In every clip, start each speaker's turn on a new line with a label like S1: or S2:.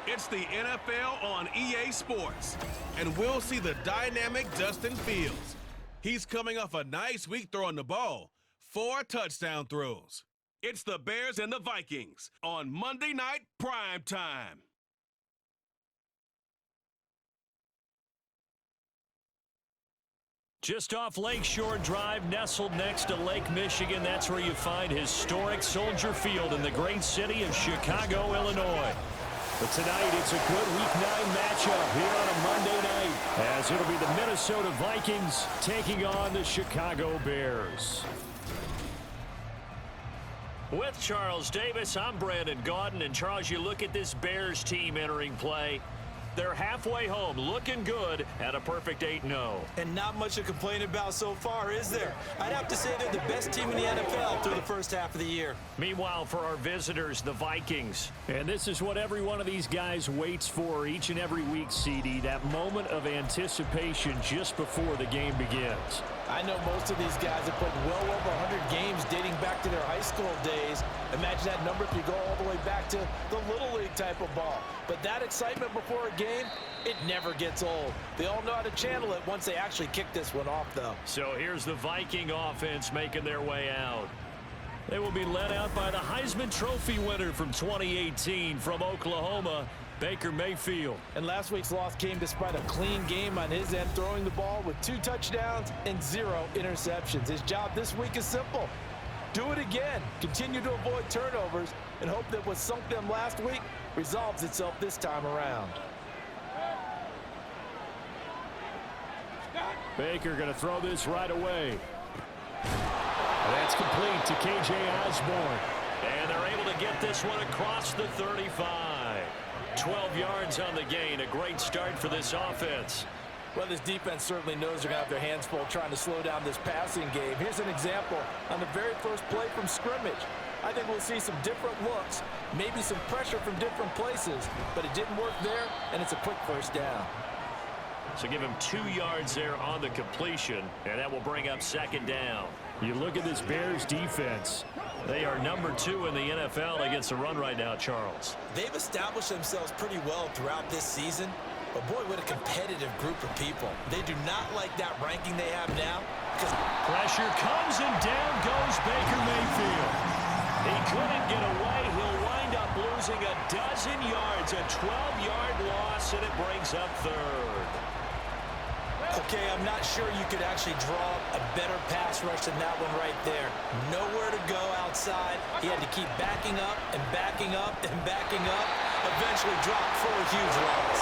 S1: It's the NFL on EA Sports, and we'll see the dynamic Justin Fields. He's coming off a nice week throwing the ball, 4 touchdown throws. It's the Bears and the Vikings on Monday Night Prime Time.
S2: Just off Lakeshore Drive, nestled next to Lake Michigan, that's where you find historic Soldier Field in the great city of Chicago, Illinois. But tonight, it's a good Week 9 matchup here on a Monday night, as it'll be the Minnesota Vikings taking on the Chicago Bears. With Charles Davis, I'm Brandon Gaudin. And Charles, you look at this Bears team entering play. They're halfway home, looking good at a perfect 8-0.
S3: And not much to complain about so far, is there? I'd have to say they're the best team in the NFL through the first half of the year.
S2: Meanwhile, for our visitors, the Vikings. And this is what every one of these guys waits for each and every week, CD, that moment of anticipation just before the game begins.
S3: I know most of these guys have played well over 100 games dating back to their high school days. Imagine that number if you go all the way back to the Little League type of ball. But that excitement before a game, it never gets old. They all know how to channel it once they actually kick this one off, though.
S2: So here's the Viking offense making their way out. They will be led out by the Heisman Trophy winner from 2018 from Oklahoma, Baker Mayfield.
S3: And last week's loss came despite a clean game on his end, throwing the ball with 2 touchdowns and 0 interceptions. His job this week is simple. Do it again. Continue to avoid turnovers and hope that what sunk them last week resolves itself this time around.
S2: Baker going to throw this right away. That's complete to K.J. Osborne. And they're able to get this one across the 35. 12 yards on the gain. A great start for this offense.
S3: Well, this defense certainly knows they're going to have their hands full trying to slow down this passing game. Here's an example on the very first play from scrimmage. I think we'll see some different looks, maybe some pressure from different places, but it didn't work there, and it's a quick first down.
S2: So give him 2 yards there on the completion, and that will bring up second down. You look at this Bears defense. They are number 2 in the NFL against the run right now, Charles.
S3: They've established themselves pretty well throughout this season. But boy, what a competitive group of people. They do not like that ranking they have now.
S2: Pressure comes and down goes Baker Mayfield. He couldn't get away. He'll wind up losing a dozen yards, a 12-yard loss, and it brings up third.
S3: Okay, I'm not sure you could actually draw a better pass rush than that one right there. Nowhere to go outside. He had to keep backing up and backing up and backing up. Eventually dropped for a huge loss.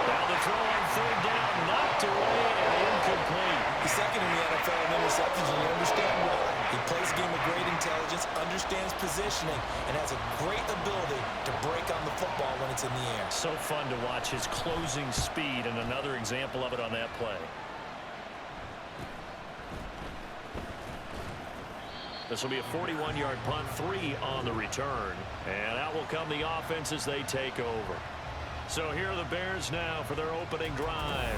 S2: Now the throw on third down, knocked away and incomplete.
S3: He's second in the NFL in interceptions, and you understand why. He plays a game with great intelligence, understands positioning, and has a great ability to break on the football when it's in the air.
S2: So fun to watch his closing speed, and another example of it on that play. This will be a 41-yard punt, 3 on the return. And out will come the offense as they take over. So here are the Bears now for their opening drive.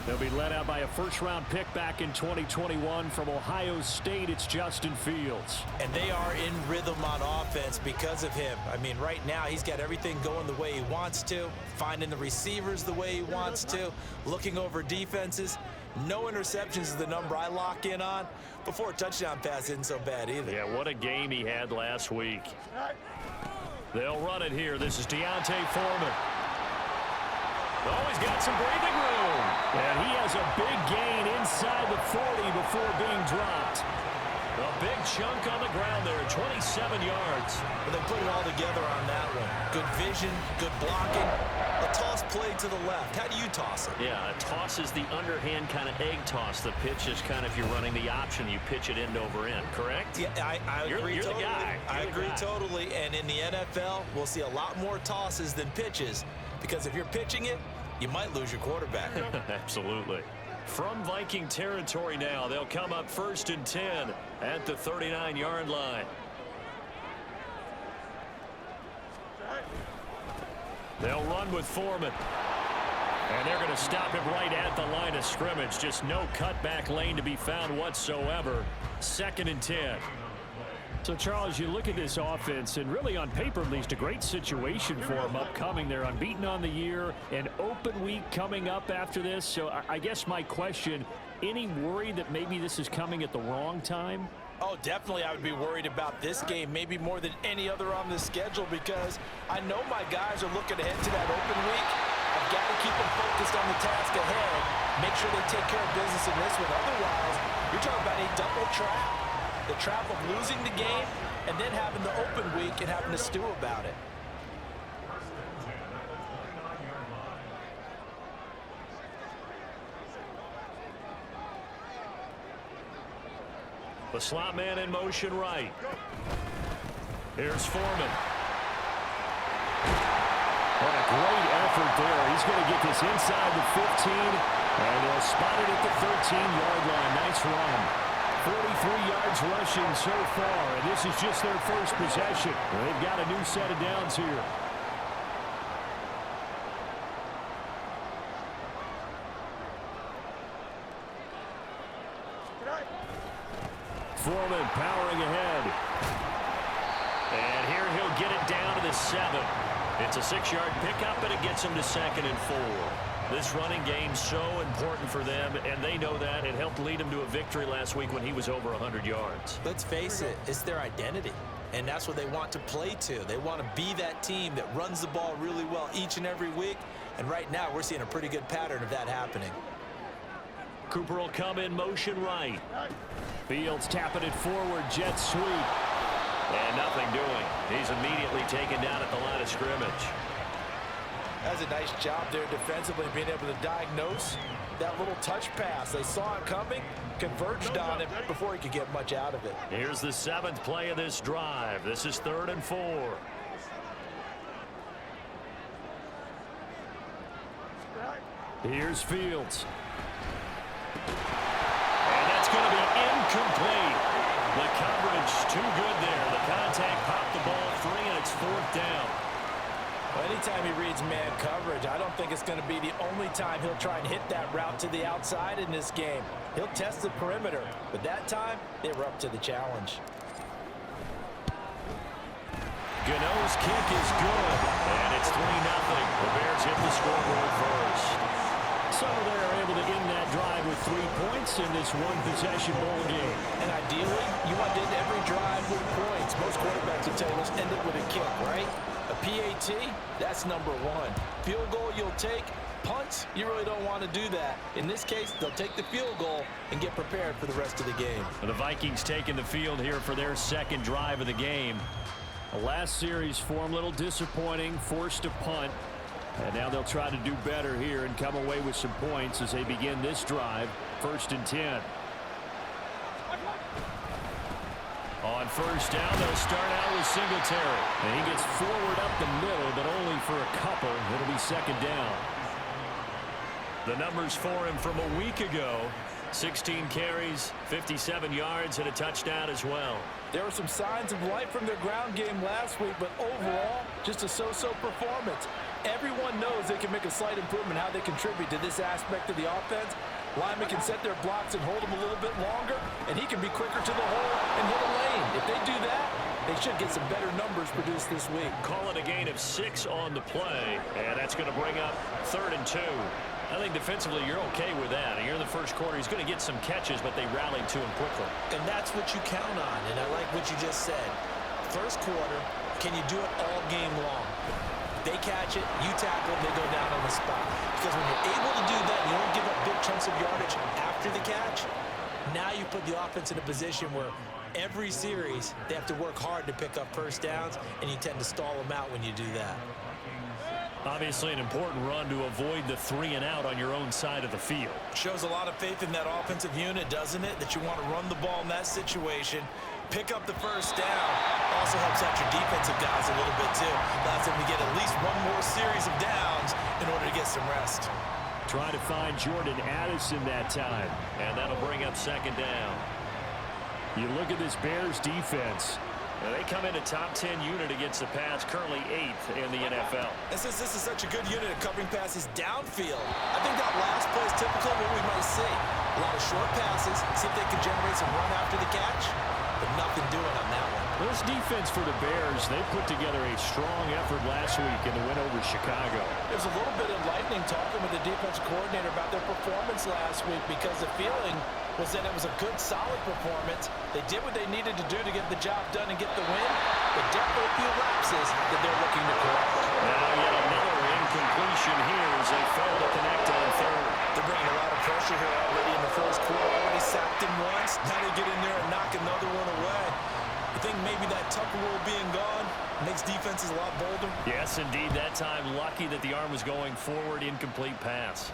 S2: They'll be led out by a first-round pick back in 2021 from Ohio State. It's Justin Fields.
S3: And they are in rhythm on offense because of him. I mean, right now he's got everything going the way he wants to, finding the receivers the way he wants to, looking over defenses. No interceptions is the number I lock in on. Before a touchdown pass isn't so bad either.
S2: Yeah, what a game he had last week. They'll run it here. This is Deontay Foreman. Oh, he's got some breathing room. And he has a big gain inside the 40 before being dropped. A big chunk on the ground there, 27 yards.
S3: But they put it all together on that one. Good vision, good blocking. A toss play to the left. How do you toss it?
S2: Yeah, a toss is the underhand kind of egg toss. The pitch is kind of if you're running the option, you pitch it end over end, correct?
S3: Yeah, I agree
S2: you're
S3: totally.
S2: The guy.
S3: I agree totally. And in the NFL, we'll see a lot more tosses than pitches. Because if you're pitching it, you might lose your quarterback.
S2: Absolutely. From Viking territory now, they'll come up 1st and 10 at the 39-yard line. They'll run with Foreman. And they're going to stop him right at the line of scrimmage. Just no cutback lane to be found whatsoever. 2nd and 10. So, Charles, you look at this offense, and really on paper, at least, a great situation for them upcoming. They're unbeaten on the year, an open week coming up after this. So I guess my question, any worry that maybe this is coming at the wrong time?
S3: Oh, definitely I would be worried about this game, maybe more than any other on the schedule, because I know my guys are looking ahead to that open week. I've got to keep them focused on the task ahead, make sure they take care of business in this one. Otherwise, you're talking about a double trap. The trap of losing the game and then having the open week and having to stew about it.
S2: The slot man in motion right. Here's Foreman. What a great effort there. He's going to get this inside the 15, and they'll spot it at the 13-yard line. Nice run. 43 yards rushing so far, and this is just their first possession. They've got a new set of downs here. Foreman powering ahead. And here he'll get it down to the 7. It's a 6-yard pickup, and it gets him to 2nd and 4. This running game so important for them, and they know that. It helped lead him to a victory last week when he was over 100 yards.
S3: Let's face it, it's their identity, and that's what they want to play to. They want to be that team that runs the ball really well each and every week, and right now we're seeing a pretty good pattern of that happening.
S2: Cooper will come in motion right. Fields tapping it forward, jet sweep. And nothing doing. He's immediately taken down at the line of scrimmage.
S3: That's a nice job there defensively, being able to diagnose that little touch pass. They saw it coming, converged on it before he could get much out of it.
S2: Here's the 7th play of this drive. This is 3rd and 4. Here's Fields. And that's going to be incomplete. The coverage too good there. The contact popped the ball free, and it's 4th down.
S3: Well, anytime he reads man coverage, I don't think it's going to be the only time he'll try and hit that route to the outside in this game. He'll test the perimeter, but that time, they were up to the challenge.
S2: Gano's kick is good, and it's 3-0. The Bears hit the scoreboard first. So they're able to end that drive with 3 points in this one-possession ball game.
S3: And ideally, you want to end every drive with points. Most quarterbacks will tell you, let's end it with a kick, right? A PAT, that's number 1. Field goal you'll take. Punts, you really don't want to do that. In this case, they'll take the field goal and get prepared for the rest of the game.
S2: The Vikings taking the field here for their 2nd drive of the game. The last series for them, a little disappointing, forced to punt. And now they'll try to do better here and come away with some points as they begin this drive, 1st and 10. On 1st down, they'll start out with Singletary. And he gets forward up the middle, but only for a couple. It'll be 2nd down. The numbers for him from a week ago, 16 carries, 57 yards, and a touchdown as well.
S3: There were some signs of life from their ground game last week, but overall, just a so-so performance. Everyone knows they can make a slight improvement how they contribute to this aspect of the offense. Linemen can set their blocks and hold them a little bit longer, and he can be quicker to the hole and hit a lane. If they do that, they should get some better numbers produced this week.
S2: Call it a gain of 6 on the play, and that's going to bring up 3rd and 2. I think defensively you're okay with that. Here in the first quarter, he's going to get some catches, but they rallied to him quickly.
S3: And that's what you count on, and I like what you just said. First quarter, can you do it all game long? They catch it, you tackle it, they go down on the spot. Because when you're able to do that, you don't give up big chunks of yardage after the catch. Now you put the offense in a position where every series they have to work hard to pick up first downs, and you tend to stall them out when you do that.
S2: Obviously an important run to avoid the 3-and-out on your own side of the field.
S3: Shows a lot of faith in that offensive unit, doesn't it? That you want to run the ball in that situation. Pick up the first down. Also helps out your defensive guys a little bit too. Allows them to get at least one more series of downs in order to get some rest.
S2: Try to find Jordan Addison that time, and that'll bring up 2nd down. You look at this Bears defense. Now they come in a top 10 unit against the pass, currently 8th in the NFL.
S3: And since this is such a good unit at covering passes downfield, I think that last play is typical of what we might see. A lot of short passes, see if they can generate some run after the catch, but nothing doing on that one.
S2: This defense for the Bears, they put together a strong effort last week in the win over Chicago.
S3: It was a little bit enlightening talking with the defensive coordinator about their performance last week because the feeling was that it was a good, solid performance. They did what they needed to do to get the job done and get the win, but definitely a few lapses that they're looking to correct.
S2: Now yet another incompletion here as they fail to connect on third.
S3: They're bringing a lot of pressure here already in the first quarter. Already sacked him once. Now they get in there and knock another one away. I think maybe that Tucker rule being gone makes defenses a lot bolder.
S2: Yes, indeed. That time, lucky that the arm was going forward. Incomplete pass.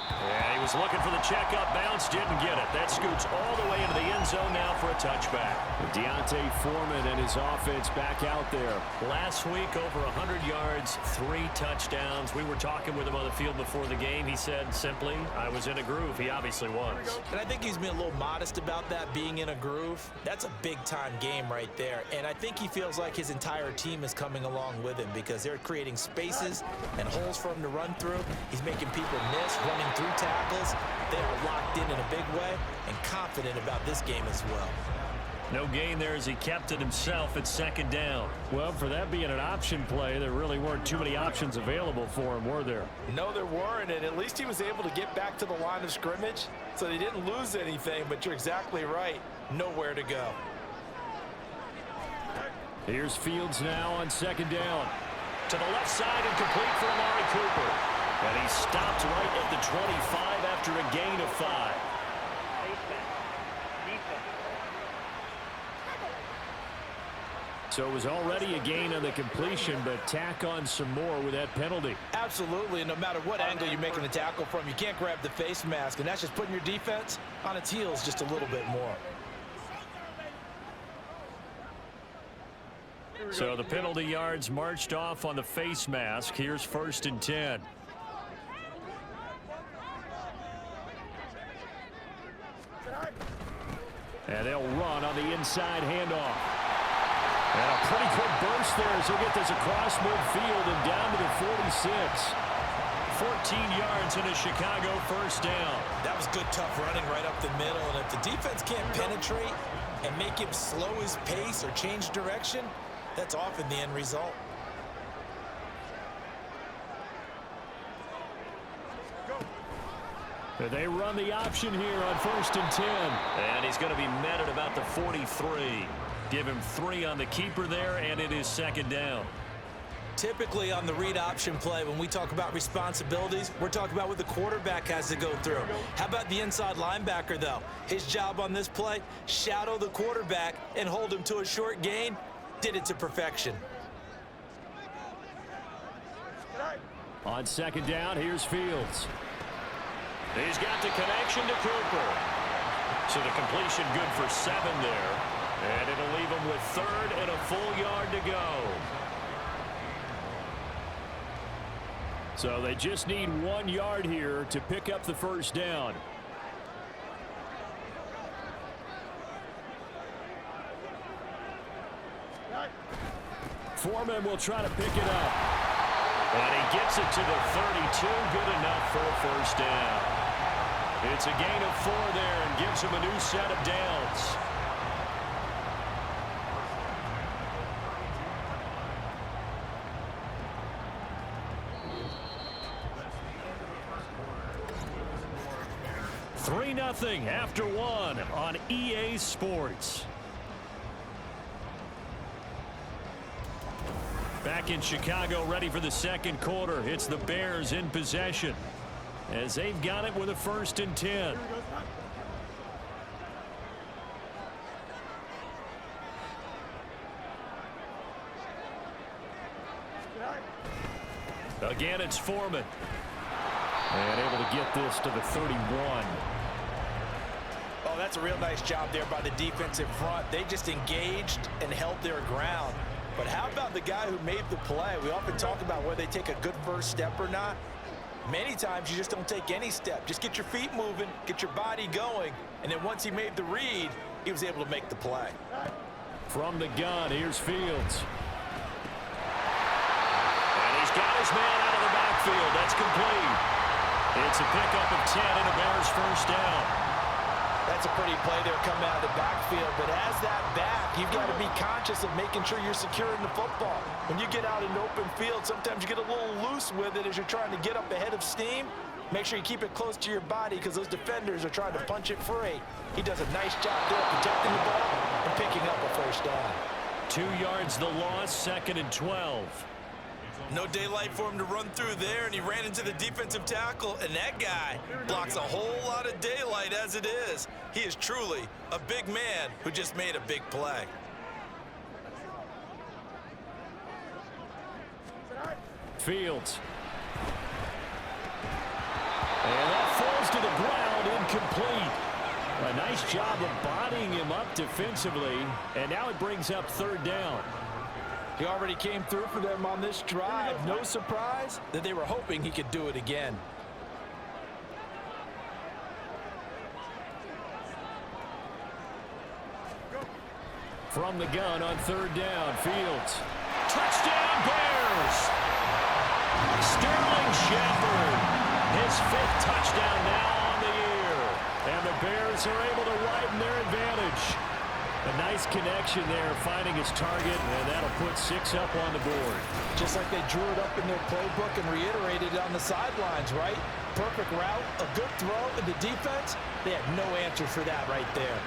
S2: Yeah, he was looking for the checkup bounce, didn't get it. That scoots all the way into the end zone now for a touchback. Deontay Foreman and his offense back out there. Last week, over 100 yards, 3 touchdowns. We were talking with him on the field before the game. He said simply, I was in a groove. He obviously was.
S3: And I think he's been a little modest about that, being in a groove. That's a big-time game right there. And I think he feels like his entire team is coming along with him because they're creating spaces and holes for him to run through. He's making people miss, running through tackles. They are locked in a big way and confident about this game as well.
S2: No gain there as he kept it himself at second down. Well, for that being an option play, there really weren't too many options available for him, were there?
S3: No, there weren't, and at least he was able to get back to the line of scrimmage, so they didn't lose anything, but you're exactly right. Nowhere to go.
S2: Here's Fields now on second down. To the left side and complete for Amari Cooper. And he stopped right at the 25 after a gain of 5. So it was already a gain on the completion, but tack on some more with that penalty.
S3: Absolutely, and no matter what angle you're making the tackle from, you can't grab the face mask, and that's just putting your defense on its heels just a little bit more.
S2: So the penalty yards marched off on the face mask. Here's 1st and 10. And they'll run on the inside handoff. And a pretty quick burst there as he'll get this across midfield and down to the 46. 14 yards and a Chicago first down.
S3: That was good, tough running right up the middle. And if the defense can't penetrate and make him slow his pace or change direction, that's often the end result.
S2: They run the option here on 1st and 10. And he's going to be met at about the 43. Give him 3 on the keeper there, and it is second down.
S3: Typically on the read option play, when we talk about responsibilities, we're talking about what the quarterback has to go through. How about the inside linebacker, though? His job on this play, shadow the quarterback and hold him to a short gain. Did it to perfection.
S2: On second down, here's Fields. He's got the connection to Cooper. So the completion good for 7 there. And it'll leave him with 3rd and a full yard to go. So they just need 1 yard here to pick up the first down. Foreman will try to pick it up. And he gets it to the 32. Good enough for a first down. It's a gain of 4 there and gives him a new set of downs. Nothing after 1 on EA Sports. Back in Chicago, ready for the second quarter. It's the Bears in possession as they've got it with a 1st and 10. Again, it's Foreman. And able to get this to the 31.
S3: Oh, that's a real nice job there by the defensive front. They just engaged and held their ground. But how about the guy who made the play? We often talk about whether they take a good first step or not. Many times you just don't take any step. Just get your feet moving, get your body going, and then once he made the read, he was able to make the play.
S2: From the gun, here's Fields. And he's got his man out of the backfield. That's complete. It's a pickup of 10 and a Bears first down.
S3: that's a pretty play there coming out of the backfield. But as that back, you've got to be conscious of making sure you're securing the football. When you get out in open field, sometimes you get a little loose with it as you're trying to get up ahead of steam. Make sure you keep it close to your body because those defenders are trying to punch it free. He does a nice job there protecting the ball and picking up a first down.
S2: 2 yards the loss, 2nd and 12.
S3: No daylight for him to run through there, and he ran into the defensive tackle, and that guy blocks a whole lot of daylight as it is. He is truly a big man who just made a big play.
S2: Fields. And that falls to the ground, incomplete. A nice job of bodying him up defensively, and now it brings up 3rd down.
S3: He already came through for them on this drive. No surprise that they were hoping he could do it again.
S2: From the gun on 3rd down, Fields. Touchdown, Bears! Sterling Shepard, his 5th touchdown now on the year. And the Bears are able to widen their advantage. A nice connection there, finding his target, and that'll put 6 up on the board.
S3: Just like they drew it up in their playbook and reiterated it on the sidelines, right? Perfect route, a good throw, and the defense, they had no answer for that right there.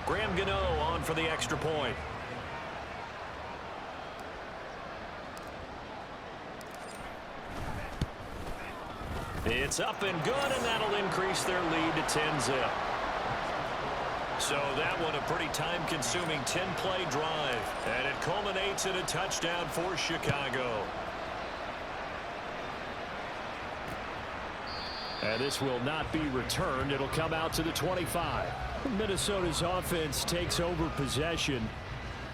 S2: Graham Gano on for the extra point. It's up and good, and that'll increase their lead to 10-zip. So that one a pretty time-consuming 10-play drive, and it culminates in a touchdown for Chicago. And this will not be returned. It'll come out to the 25. Minnesota's offense takes over possession.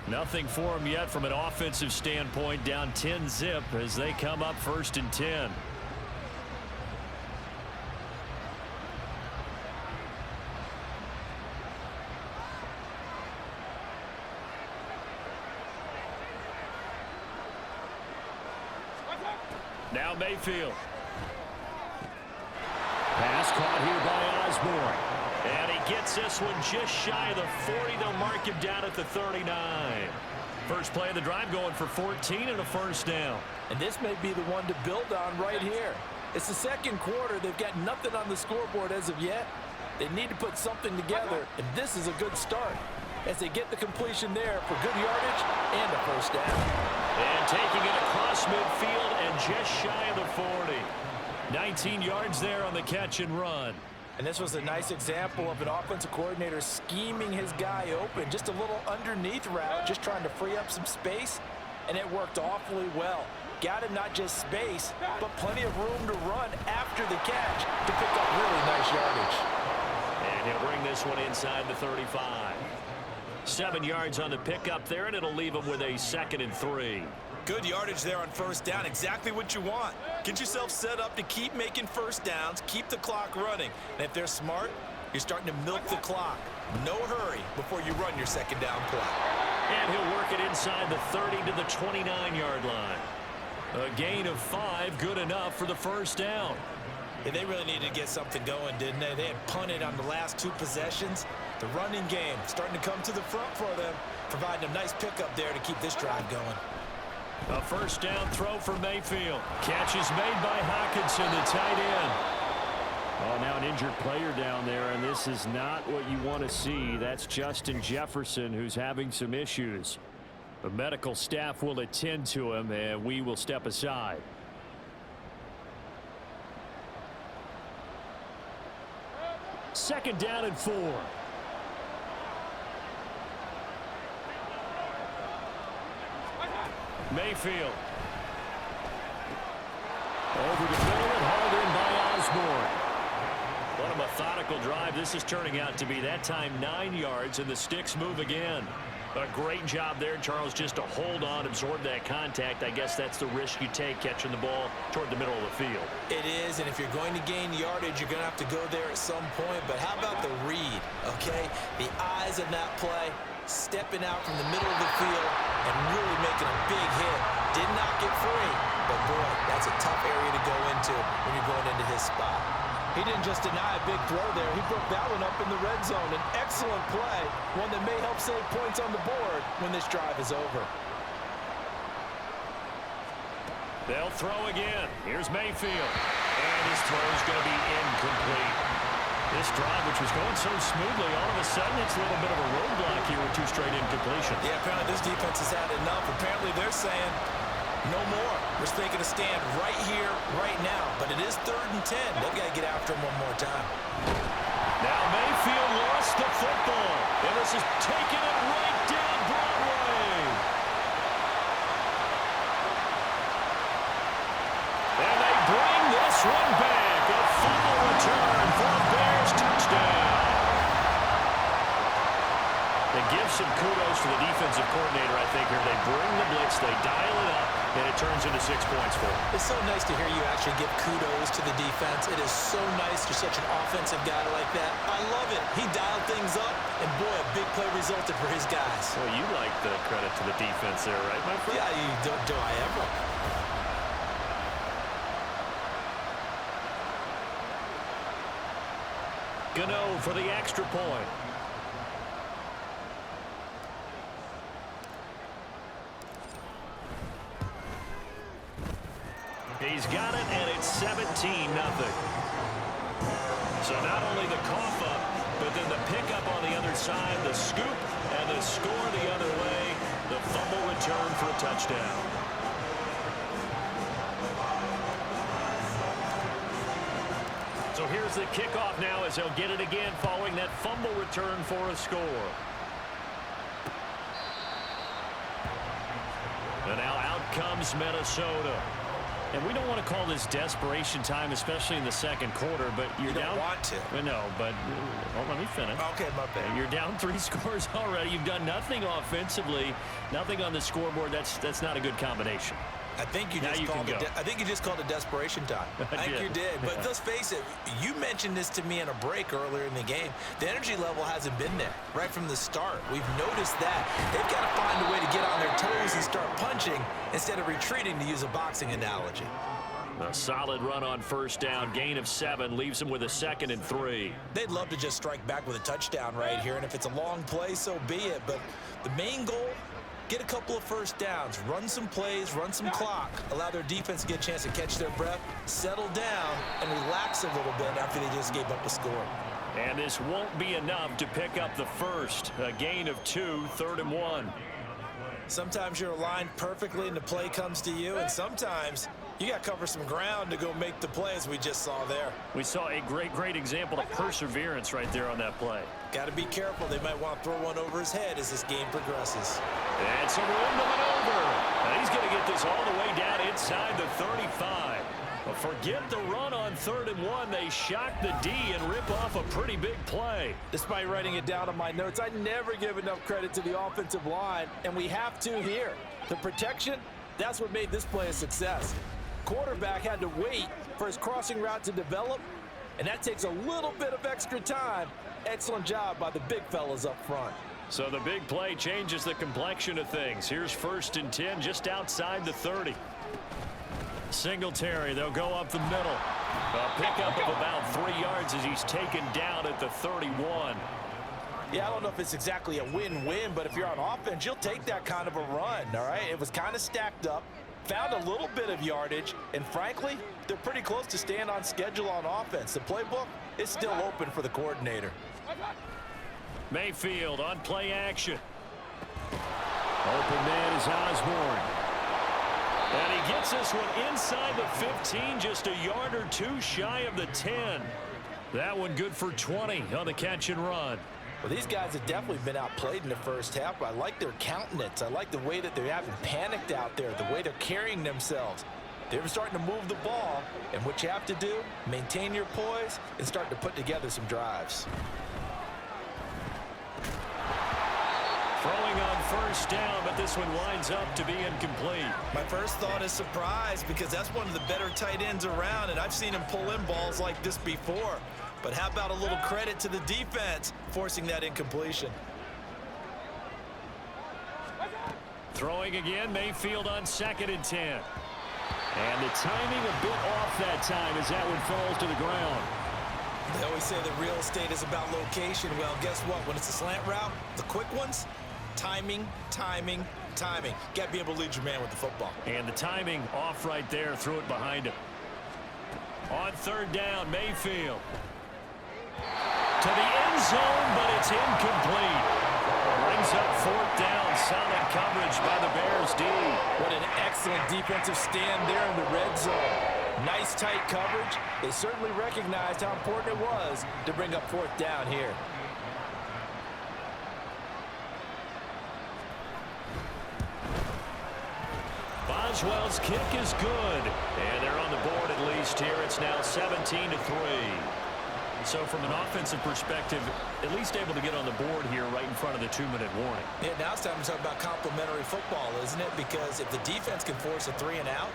S2: Nothing for them yet from an offensive standpoint, down 10-zip as they come up 1st and 10. Now Mayfield. Pass caught here by Osborne. And he gets this one just shy of the 40. They'll mark him down at the 39. First play of the drive going for 14 and a first down.
S3: And this may be the one to build on right here. It's the 2nd quarter. They've got nothing on the scoreboard as of yet. They need to put something together, and this is a good start as they get the completion there for good yardage and a first down.
S2: And taking it across midfield and just shy of the 40. 19 yards there on the catch and run.
S3: And this was a nice example of an offensive coordinator scheming his guy open. Just a little underneath route, just trying to free up some space, and it worked awfully well. Got him not just space, but plenty of room to run after the catch to pick up really nice yardage.
S2: And he'll bring this one inside the 35. 7 yards on the pickup there, and it'll leave him with a 2nd and 3.
S3: Good yardage there on first down. Exactly what you want. Get yourself set up to keep making first downs, keep the clock running. And if they're smart, you're starting to milk the clock. No hurry before you run your 2nd down play.
S2: And he'll work it inside the 30 to the 29-yard line. A gain of 5, good enough for the first down.
S3: Yeah, they really needed to get something going, didn't they? They had punted on the last 2 possessions. The running game starting to come to the front for them, providing a nice pickup there to keep this drive going.
S2: A first down throw for Mayfield. Catch is made by Hockenson, the tight end. Oh, now an injured player down there, and this is not what you want to see. That's Justin Jefferson, who's having some issues. The medical staff will attend to him, and we will step aside. Second down and 4. Mayfield. Over the middle and hauled in by Osborne. What a methodical drive this is turning out to be. That time 9 yards, and the sticks move again. A great job there, Charles, just to hold on, absorb that contact. I guess that's the risk you take catching the ball toward the middle of the field.
S3: It is, and if you're going to gain yardage, you're going to have to go there at some point. But how about the read, okay? The eyes of that play, stepping out from the middle of the field and really making a big hit. Did not get free, but boy, that's a tough area to go into when you're going into his spot.
S4: He didn't just deny a big throw there. He broke that one up in the red zone. An excellent play, one that may help save points on the board when this drive is over.
S2: They'll throw again. Here's Mayfield. And his throw is going to be incomplete. This drive, which was going so smoothly, all of a sudden it's a little bit of a roadblock here with 2 straight incompletions.
S3: Yeah, apparently this defense has had enough. Apparently they're saying no more. We're making a stand right here, right now. But it is 3rd and 10. They've got to get after him one more time.
S2: Now Mayfield lost the football. And this is taking it right down Broadway. And they bring this one back. A fumble return for a Bears touchdown. They give some kudos to the defensive coordinator, I think, here. They bring the blitz, they dial it up, and it turns into 6 points for them.
S3: It's so nice to hear you actually give kudos to the defense. It is so nice you're such an offensive guy like that. I love it. He dialed things up, and boy, a big play resulted for his guys.
S2: Well, you like the credit to the defense there, right, my friend?
S3: Yeah, do I ever?
S2: Gano for the extra point. He's got it, and it's 17-0. So not only the cough up, but then the pickup on the other side, the scoop, and the score the other way. The fumble return for a touchdown. So here's the kickoff now as they'll get it again following that fumble return for a score. And now out comes Minnesota. And we don't want to call this desperation time, especially in the second quarter, but you're down.
S3: You don't want to.
S2: No, but let me finish.
S3: Okay, my bad.
S2: You're down 3 scores already. You've done nothing offensively, nothing on the scoreboard. That's not a good combination.
S3: I think you just called it desperation time. I think you did. But let's face it, you mentioned this to me in a break earlier in the game. The energy level hasn't been there right from the start. We've noticed that. They've got to find a way to get on their toes and start punching instead of retreating, to use a boxing analogy.
S2: A solid run on first down. Gain of 7 leaves them with a 2nd and 3.
S3: They'd love to just strike back with a touchdown right here, and if it's a long play, so be it. But the main goal, get a couple of first downs, run some plays, run some clock, allow their defense to get a chance to catch their breath, settle down, and relax a little bit after they just gave up a score.
S2: And this won't be enough to pick up the first. A gain of 2, 3rd and 1.
S3: Sometimes you're aligned perfectly and the play comes to you, and sometimes you got to cover some ground to go make the play, as we just saw there.
S2: We saw a great example of perseverance right there on that play.
S3: Got to be careful. They might want to throw one over his head as this game progresses.
S2: And some room to maneuver. And he's going to get this all the way down inside the 35. But forget the run on 3rd and 1. They shock the D and rip off a pretty big play.
S4: Despite writing it down on my notes, I never give enough credit to the offensive line, and we have to here. The protection, that's what made this play a success. Quarterback had to wait for his crossing route to develop, and that takes a little bit of extra time. Excellent job by the big fellas up front.
S2: So the big play changes the complexion of things. Here's 1st and 10 just outside the 30. Singletary, they'll go up the middle. A pickup of about 3 yards as he's taken down at the 31.
S4: Yeah, I don't know if it's exactly a win-win, but if you're on offense, you'll take that kind of a run, all right? It was kind of stacked up, found a little bit of yardage, and frankly, they're pretty close to staying on schedule on offense. The playbook is still open for the coordinator.
S2: Mayfield on play action. Open man is Osborne. And he gets this one inside the 15, just a yard or 2 shy of the 10. That one good for 20 on the catch and run.
S4: Well, these guys have definitely been outplayed in the first half. I like their countenance. I like the way that they haven't panicked out there, the way they're carrying themselves. They're starting to move the ball, and what you have to do, maintain your poise and start to put together some drives.
S2: Throwing on first down, but this one winds up to be incomplete.
S3: My first thought is surprise, because that's one of the better tight ends around, and I've seen him pull in balls like this before. But how about a little credit to the defense forcing that incompletion?
S2: Throwing again, Mayfield on 2nd and 10. And the timing a bit off that time as that one falls to the ground.
S3: They always say that real estate is about location. Well, guess what? When it's a slant route, the quick ones, timing, timing, timing. Got to be able to lead your man with the football.
S2: And the timing off right there. Threw it behind him. On third down, Mayfield. To the end zone, but it's incomplete. Brings up fourth down. Solid coverage by the Bears D.
S4: What an excellent defensive stand there in the red zone. Nice tight coverage. They certainly recognized how important it was to bring up fourth down here.
S2: Boswell's kick is good. And they're on the board at least here. It's now 17-3. So from an offensive perspective, at least able to get on the board here right in front of the 2-minute warning.
S3: Yeah, now it's time to talk about complementary football, isn't it? Because if the defense can force a 3-and-out,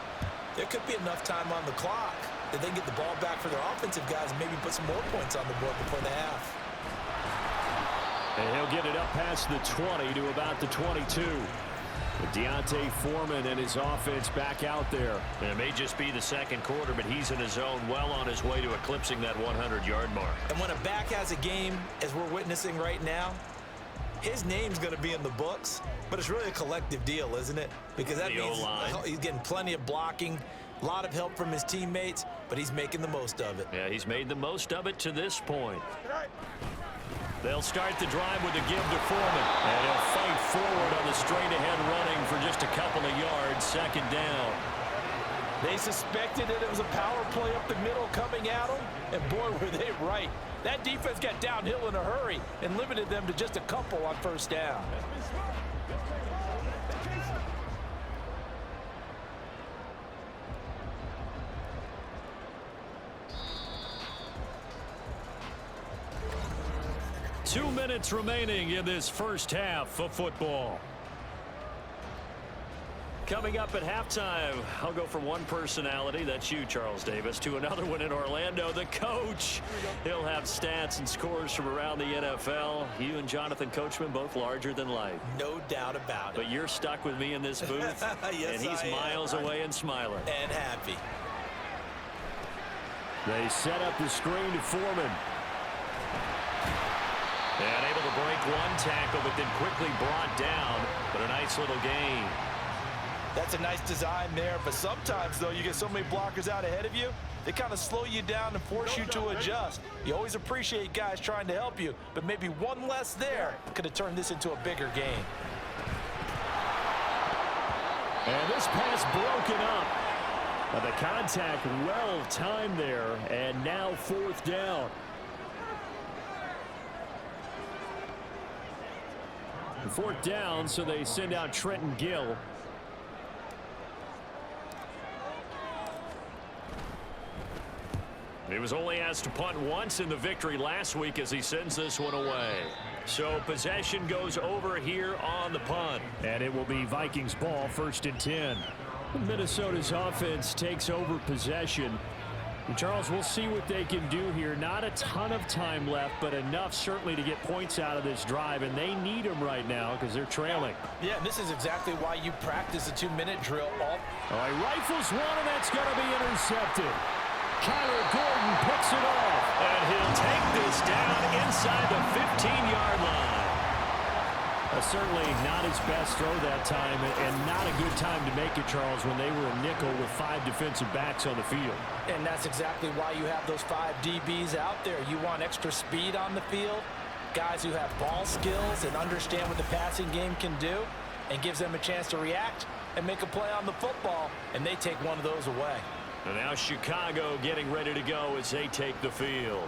S3: there could be enough time on the clock that they can get the ball back for their offensive guys and maybe put some more points on the board before the half.
S2: And he'll get it up past the 20 to about the 22. With Deontay Foreman and his offense back out there. And it may just be the second quarter, but he's in his zone, well on his way to eclipsing that 100-yard mark.
S3: And when a back has a game, as we're witnessing right now, his name's going to be in the books, but it's really a collective deal, isn't it? Because that means he's getting plenty of blocking, a lot of help from his teammates, but he's making the most of it.
S2: Yeah, he's made the most of it to this point. They'll start the drive with a give to Foreman. And he'll fight forward on the straight-ahead running for just a couple of yards. Second down.
S4: They suspected that it was a power play up the middle coming at them, and boy, were they right. That defense got downhill in a hurry and limited them to just a couple on first down.
S2: Two minutes remaining in this first half of football. Coming up at halftime, I'll go from one personality, that's you, Charles Davis, to another one in Orlando, the coach. He'll have stats and scores from around the NFL. You and Jonathan Coachman, both larger than life.
S3: No doubt about it.
S2: But you're stuck with me in this booth,
S3: yes,
S2: and he's miles away and smiling.
S3: And happy.
S2: They set up the screen to Foreman. And able to break one tackle, but then quickly brought down. But a nice little gain.
S4: That's a nice design there, but sometimes, though, you get so many blockers out ahead of you, they kind of slow you down and force you to adjust. You always appreciate guys trying to help you, but maybe one less there could have turned this into a bigger game.
S2: And this pass broken up. But the contact well timed there, and now fourth down. Fourth down, so they send out Trenton Gill. He was only asked to punt once in the victory last week as he sends this one away. So possession goes over here on the punt. And it will be Vikings ball, 1st and 10. Minnesota's offense takes over possession. And Charles, we'll see what they can do here. Not a ton of time left, but enough certainly to get points out of this drive. And they need them right now because they're trailing.
S4: Yeah, and this is exactly why you practice a 2-minute drill.
S2: All right, rifles one, and that's going to be intercepted. Kyler Gordon picks it off, and he'll take this down inside the 15-yard line. Certainly not his best throw that time, and not a good time to make it, Charles, when they were a nickel with 5 defensive backs on the field.
S4: And that's exactly why you have those 5 DBs out there. You want extra speed on the field, guys who have ball skills and understand what the passing game can do, and gives them a chance to react and make a play on the football, and they take one of those away.
S2: And now Chicago getting ready to go as they take the field.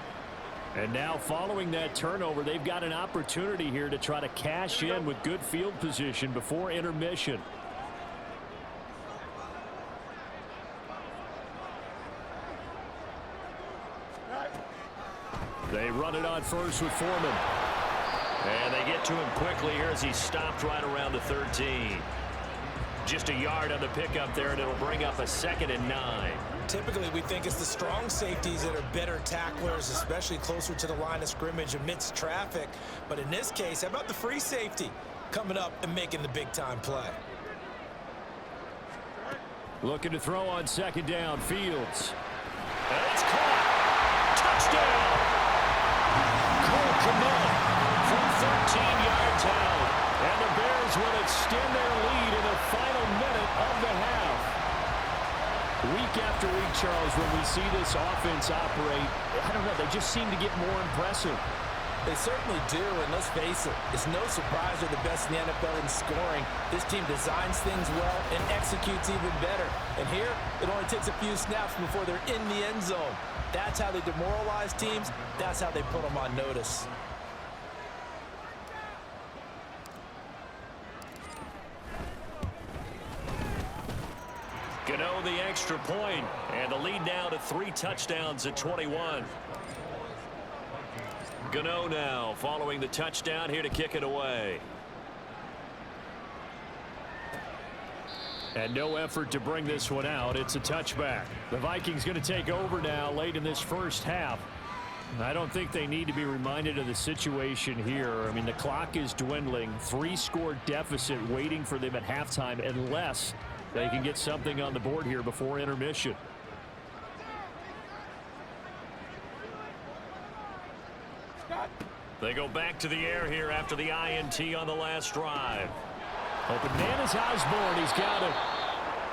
S2: And now following that turnover, they've got an opportunity here to try to cash in with good field position before intermission. They run it on first with Foreman. And they get to him quickly here as he stopped right around the 13. Just a yard on the pickup there, and it'll bring up a 2nd and 9.
S3: Typically, we think it's the strong safeties that are better tacklers, especially closer to the line of scrimmage amidst traffic. But in this case, how about the free safety coming up and making the big-time play?
S2: Looking to throw on second down. Fields. And it's caught. Touchdown. Cole Kmet from 13 yards out. And the Bears will extend their lead in the final minute of the half. Week after week, Charles, when we see this offense operate, I don't know, they just seem to get more impressive.
S4: They certainly do, and let's face it, it's no surprise they're the best in the NFL in scoring. This team designs things well and executes even better. And here, it only takes a few snaps before they're in the end zone. That's how they demoralize teams. That's how they put them on notice.
S2: Gano the extra point, and the lead now to 3 touchdowns at 21. Gano now following the touchdown here to kick it away. And no effort to bring this one out. It's a touchback. The Vikings going to take over now late in this first half. I don't think they need to be reminded of the situation here. I mean, the clock is dwindling. 3-score deficit waiting for them at halftime unless they can get something on the board here before intermission. They go back to the air here after the INT on the last drive. Open man is Osborne. He's got it.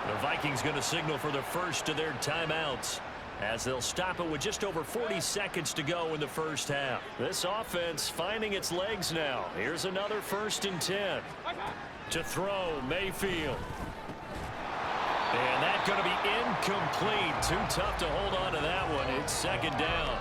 S2: The Vikings going to signal for the first of their timeouts as they'll stop it with just over 40 seconds to go in the first half. This offense finding its legs now. Here's another 1st and 10. To throw, Mayfield. And that's going to be incomplete. Too tough to hold on to that one. It's second down.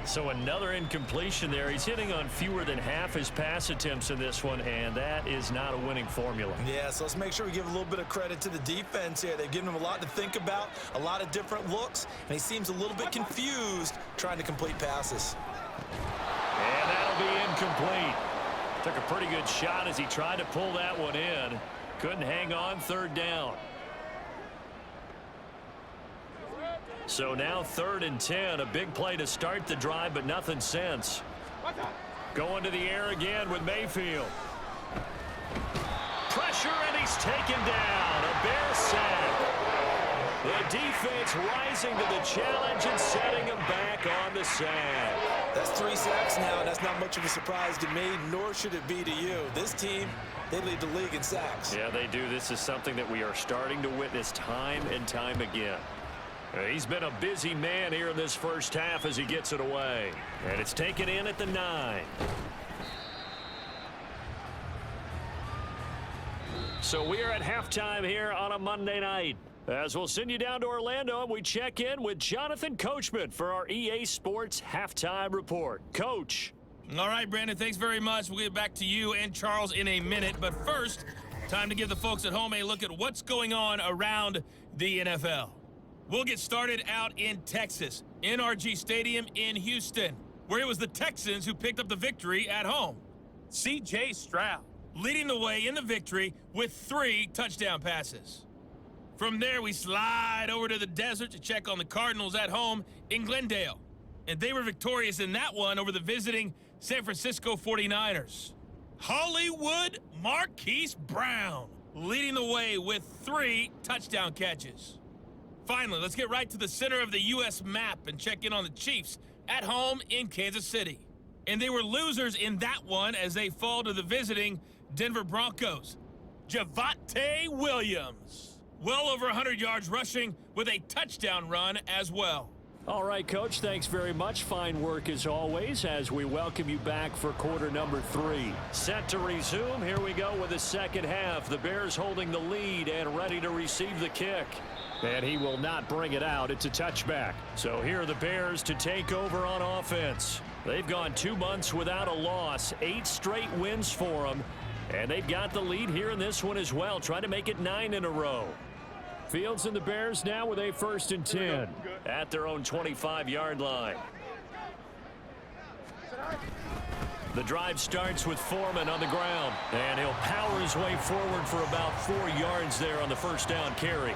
S2: So another incompletion there. He's hitting on fewer than half his pass attempts in this one, and that is not a winning formula.
S3: Yeah, so let's make sure we give a little bit of credit to the defense here. They've given him a lot to think about, a lot of different looks, and he seems a little bit confused trying to complete passes.
S2: And that'll be incomplete. Took a pretty good shot as he tried to pull that one in. Couldn't hang on, 3rd down. So now 3rd and 10, a big play to start the drive, but nothing since. Going to the air again with Mayfield. Pressure, and he's taken down. A Bear sack. The defense rising to the challenge and setting him back on the sack.
S3: That's 3 sacks now, and that's not much of a surprise to me, nor should it be to you. This team, they lead the league in sacks.
S2: Yeah, they do. This is something that we are starting to witness time and time again. He's been a busy man here in this first half as he gets it away. And it's taken in at the 9. So we are at halftime here on a Monday night. As we'll send you down to Orlando, and we check in with Jonathan Coachman for our EA Sports Halftime Report. Coach.
S5: All right, Brandon, thanks very much. We'll get back to you and Charles in a minute. But first, time to give the folks at home a look at what's going on around the NFL. We'll get started out in Texas, NRG Stadium in Houston, where it was the Texans who picked up the victory at home. C.J. Stroud leading the way in the victory with 3 touchdown passes. From there, we slide over to the desert to check on the Cardinals at home in Glendale. And they were victorious in that one over the visiting San Francisco 49ers. Hollywood Marquise Brown leading the way with 3 touchdown catches. Finally, let's get right to the center of the U.S. map and check in on the Chiefs at home in Kansas City. And they were losers in that one as they fall to the visiting Denver Broncos. Javonte Williams, well over 100 yards rushing with a touchdown run as well.
S2: All right, Coach, thanks very much. Fine work as always as we welcome you back for quarter number 3. Set to resume. Here we go with the second half. The Bears holding the lead and ready to receive the kick. And he will not bring it out. It's a touchback. So here are the Bears to take over on offense. They've gone 2 months without a loss, 8 straight wins for them. And they've got the lead here in this one as well, trying to make it 9 in a row. Fields and the Bears now with a 1st and 10 at their own 25-yard line. The drive starts with Foreman on the ground, and he'll power his way forward for about 4 yards there on the first down carry.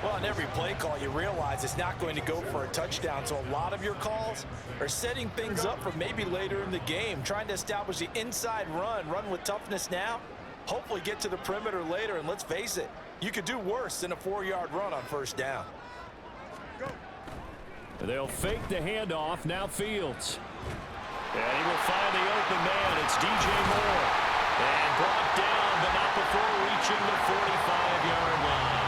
S4: Well, on every play call, you realize it's not going to go for a touchdown, so a lot of your calls are setting things up for maybe later in the game, trying to establish the inside run with toughness now, hopefully get to the perimeter later, and let's face it, You could do worse than a 4-yard run on first down.
S2: They'll fake the handoff. Now Fields. And he will find the open man. It's DJ Moore. And brought down, but not before reaching the 45-yard line.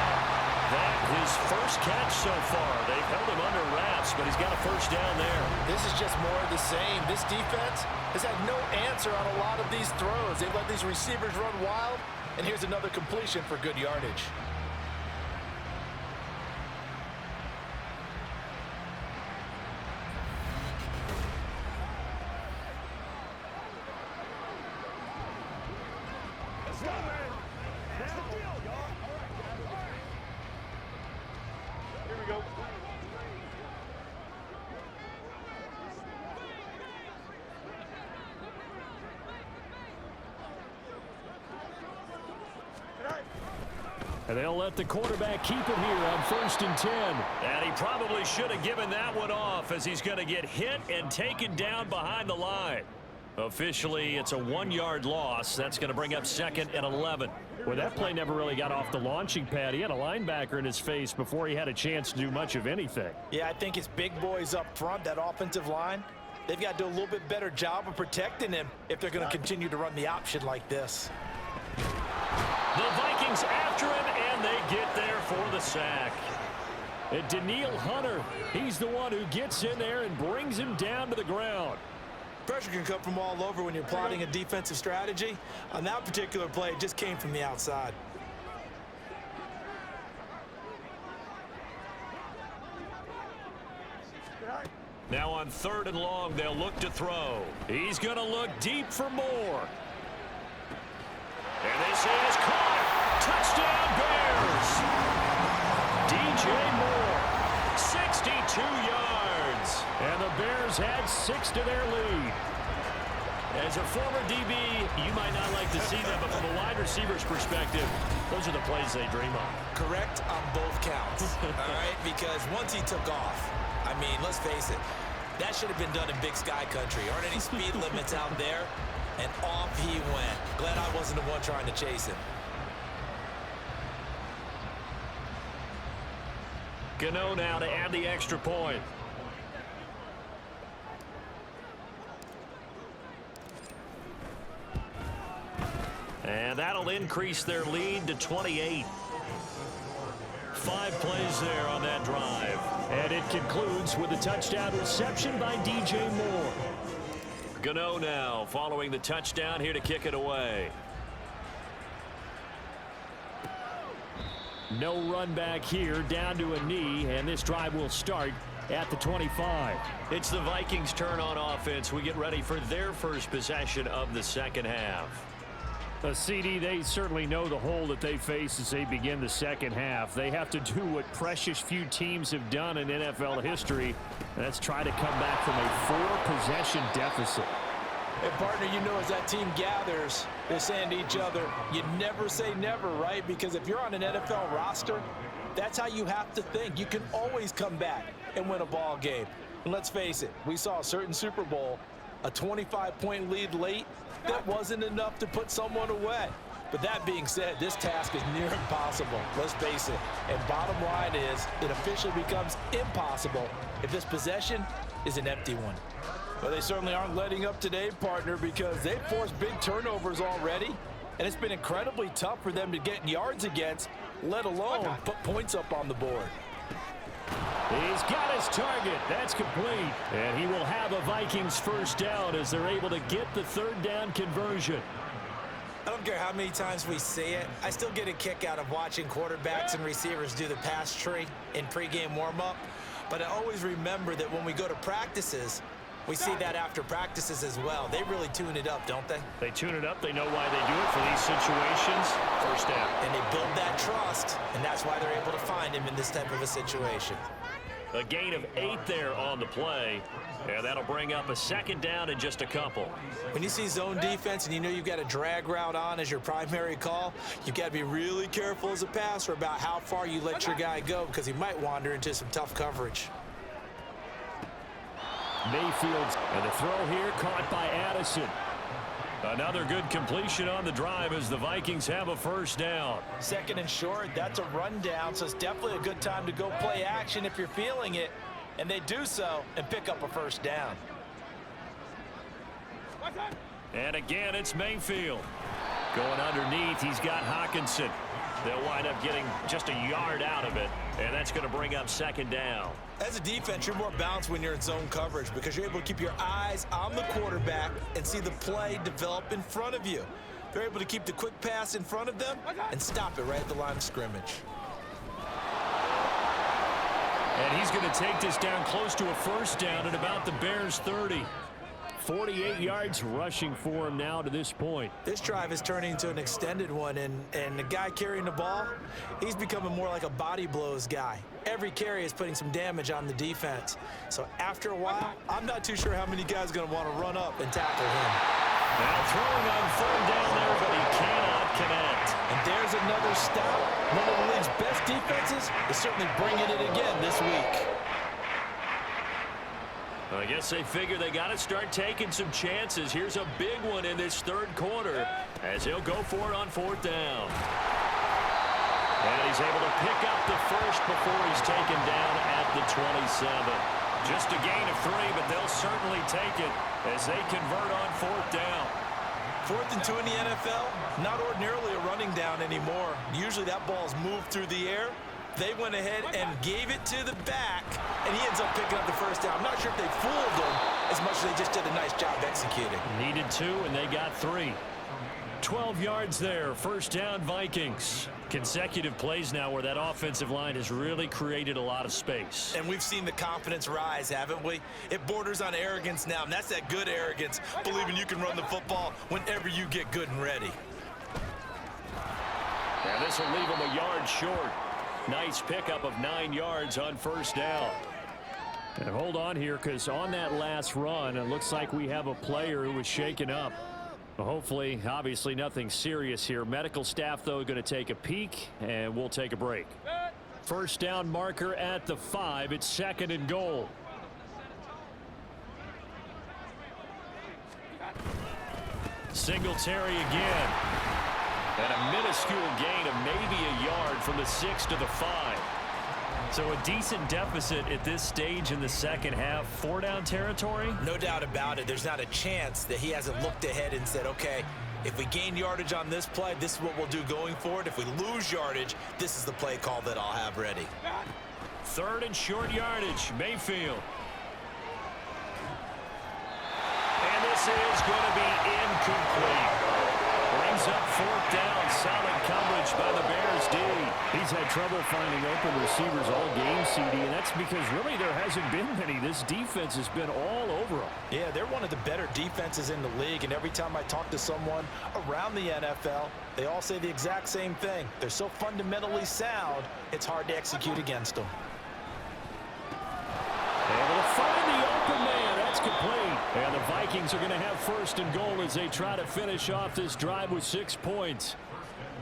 S2: That his first catch so far. They've held him under wraps, but he's got a first down there.
S4: This is just more of the same. This defense has had no answer on a lot of these throws. They've let these receivers run wild, and here's another completion for good yardage.
S2: And they'll let the quarterback keep it here on 1st and 10. And he probably should have given that one off as he's going to get hit and taken down behind the line. Officially, it's a 1-yard loss. That's going to bring up 2nd and 11. Well, that play never really got off the launching pad. He had a linebacker in his face before he had a chance to do much of anything.
S4: Yeah, I think it's big boys up front, that offensive line. They've got to do a little bit better job of protecting him if they're going to continue to run the option like this.
S2: The Vikings after him, and they get there for the sack. And Daniil Hunter, he's the one who gets in there and brings him down to the ground.
S3: Pressure can come from all over when you're plotting a defensive strategy. On that particular play, it just came from the outside.
S2: Now on 3rd and long, they'll look to throw. He's going to look deep for Moore. And this is caught. Touchdown Bears. DJ Moore, 62 yards. And the Bears had 6 to their lead. As a former DB, you might not like to see that, but from a wide receiver's perspective, those are the plays they dream of.
S3: Correct on both counts, all right? Because once he took off, I mean, let's face it, that should have been done in Big Sky Country. Aren't any speed limits out there? And off he went. Glad I wasn't the one trying to chase him.
S2: Gano now to add the extra point. And that'll increase their lead to 28. 5 plays there on that drive. And it concludes with a touchdown reception by DJ Moore. Gano now following the touchdown here to kick it away. No run back here, down to a knee, and this drive will start at the 25. It's the Vikings' turn on offense. We get ready for their first possession of the second half. CD, they certainly know the hole that they face as they begin the second half. They have to do what precious few teams have done in NFL history. That's try to come back from a 4-possession deficit.
S4: And partner, you know, as that team gathers, they're saying to each other, you never say never, right? Because if you're on an NFL roster, that's how you have to think. You can always come back and win a ball game. And let's face it, we saw a certain Super Bowl, a 25-point lead late. That wasn't enough to put someone away. But that being said, this task is near impossible. Let's face it. And bottom line is, it officially becomes impossible if this possession is an empty one. Well, they certainly aren't letting up today, partner, because they've forced big turnovers already. And it's been incredibly tough for them to get yards against, let alone put points up on the board.
S2: He's got his target. That's complete. And he will have a Vikings first down as they're able to get the 3rd down conversion.
S3: I don't care how many times we say it, I still get a kick out of watching quarterbacks and receivers do the pass tree in pregame warm-up. But I always remember that when we go to practices, we see that after practices as well. They really tune it up, don't they?
S2: They tune it up. They know why they do it for these situations. First down.
S3: And they build that trust, and that's why they're able to find him in this type of a situation.
S2: A gain of 8 there on the play. And that'll bring up a 2nd down in just a couple.
S3: When you see zone defense and you know you've got a drag route on as your primary call, you've got to be really careful as a passer about how far you let your guy go because he might wander into some tough coverage.
S2: Mayfield, and the throw here caught by Addison. Another good completion on the drive as the Vikings have a first down.
S4: Second and short, that's a rundown, so it's definitely a good time to go play action if you're feeling it. And they do so and pick up a first down.
S2: And again, it's Mayfield. Going underneath, he's got Hawkinson. They'll wind up getting just a yard out of it, and that's going to bring up second down.
S3: As a defense, you're more balanced when you're in zone coverage because you're able to keep your eyes on the quarterback and see the play develop in front of you. They're able to keep the quick pass in front of them and stop it right at the line of scrimmage.
S2: And he's going to take this down close to a first down at about the Bears' 30. 48 yards rushing for him now to this point.
S3: This drive is turning into an extended one, and the guy carrying the ball, he's becoming more like a body blows guy. Every carry is putting some damage on the defense. So after a while, I'm not too sure how many guys are going to want to run up and tackle him.
S2: Now throwing on third down there, but he cannot connect.
S3: And there's another stop. One of the league's best defenses is certainly bringing it again this week.
S2: I guess they figure they got to start taking some chances. Here's a big one in this third quarter as he'll go for it on fourth down. And he's able to pick up the first before he's taken down at the 27. Just a gain of 3, but they'll certainly take it as they convert on fourth down.
S3: 4th and 2 in the NFL, not ordinarily a running down anymore. Usually that ball's moved through the air. They went ahead and gave it to the back, and he ends up picking up the first down. I'm not sure if they fooled him as much as they just did a nice job executing.
S2: Needed 2, and they got 3. 12 yards there, first down Vikings. Consecutive plays now where that offensive line has really created a lot of space.
S3: And we've seen the confidence rise, haven't we? It borders on arrogance now, and that's that good arrogance, believing you can run the football whenever you get good and ready.
S2: And this will leave him a yard short. Nice pickup of 9 yards on first down. And hold on here, because on that last run, it looks like we have a player who was shaken up. Hopefully, obviously nothing serious here. Medical staff, though, going to take a peek, and we'll take a break. First down marker at the 5. It's second and goal. Singletary again. And a minuscule gain of maybe a yard from the 6 to the 5. So a decent deficit at this stage in the second half. 4-down territory?
S3: No doubt about it. There's not a chance that he hasn't looked ahead and said, okay, if we gain yardage on this play, this is what we'll do going forward. If we lose yardage, this is the play call that I'll have ready.
S2: Third and short yardage. Mayfield. And this is going to be incomplete. Brings up fourth down. Solid coverage by the Bears D. He's had trouble finding open receivers all game, CD, and that's because really there hasn't been many. This defense has been all over them.
S4: Yeah, they're one of the better defenses in the league, and every time I talk to someone around the NFL, they all say the exact same thing. They're so fundamentally sound, it's hard to execute against them.
S2: Able to find the open man. That's complete. And the Vikings are going to have first and goal as they try to finish off this drive with 6 points.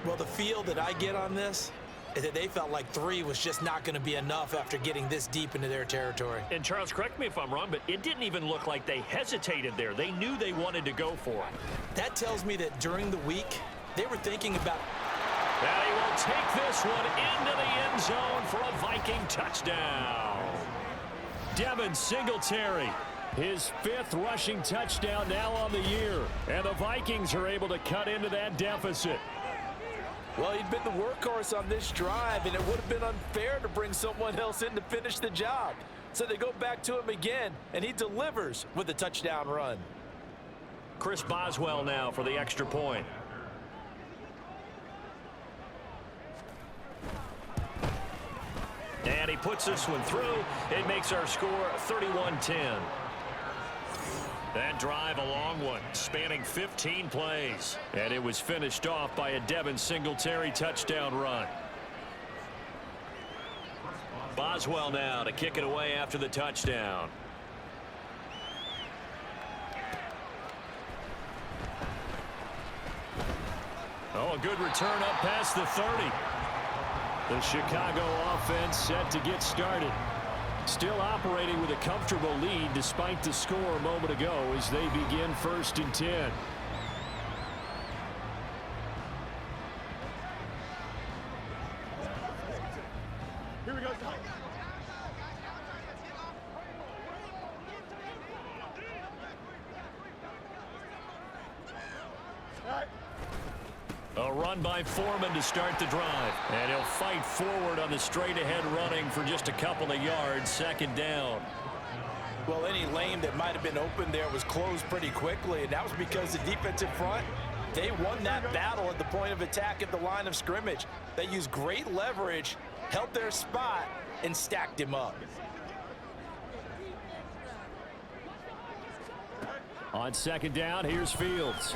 S3: Well, the feel that I get on this is that they felt like 3 was just not going to be enough after getting this deep into their territory.
S2: And Charles, correct me if I'm wrong, but it didn't even look like they hesitated there. They knew they wanted to go for it.
S3: That tells me that during the week, they were thinking about...
S2: Now he will take this one into the end zone for a Viking touchdown. Devin Singletary, his 5th rushing touchdown now on the year. And the Vikings are able to cut into that deficit.
S4: Well, he'd been the workhorse on this drive, and it would have been unfair to bring someone else in to finish the job. So they go back to him again, and he delivers with a touchdown run.
S2: Chris Boswell now for the extra point. And he puts this one through. It makes our score 31-10. That drive a long one, spanning 15 plays. And it was finished off by a Devin Singletary touchdown run. Boswell now to kick it away after the touchdown. Oh, a good return up past the 30. The Chicago offense set to get started. Still operating with a comfortable lead despite the score a moment ago as they begin 1st and 10. A run by Foreman to start the drive. And he'll fight forward on the straight-ahead running for just a couple of yards. Second down.
S4: Well, any lane that might have been open there was closed pretty quickly, and that was because the defensive front, they won that battle at the point of attack at the line of scrimmage. They used great leverage, held their spot, and stacked him up.
S2: On second down, here's Fields.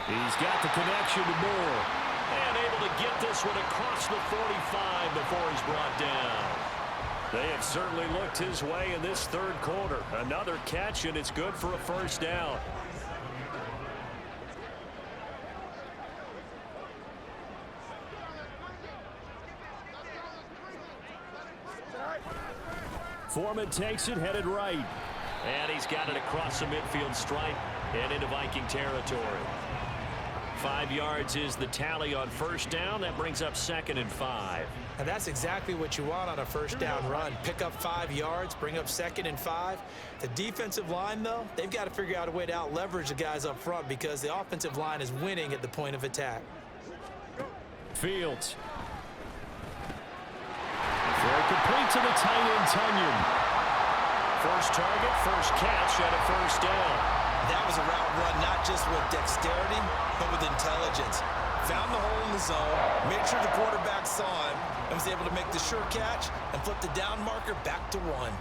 S2: He's got the connection to Moore. And able to get this one across the 45 before he's brought down. They have certainly looked his way in this third quarter. Another catch, and it's good for a first down. Foreman takes it, headed right. And he's got it across the midfield stripe and into Viking territory. 5 yards is the tally on first down. That brings up 2nd and 5.
S3: And that's exactly what you want on a first down run. Pick up 5 yards, bring up 2nd and 5. The defensive line, though, they've got to figure out a way to out-leverage the guys up front because the offensive line is winning at the point of attack.
S2: Fields. Throw complete to the tight end, Tunyon. First target, first catch, and a first down.
S3: That was a route run not just with dexterity, but with intelligence. Found the hole in the zone, made sure the quarterback saw him, and was able to make the sure catch and flip the down marker back to 1.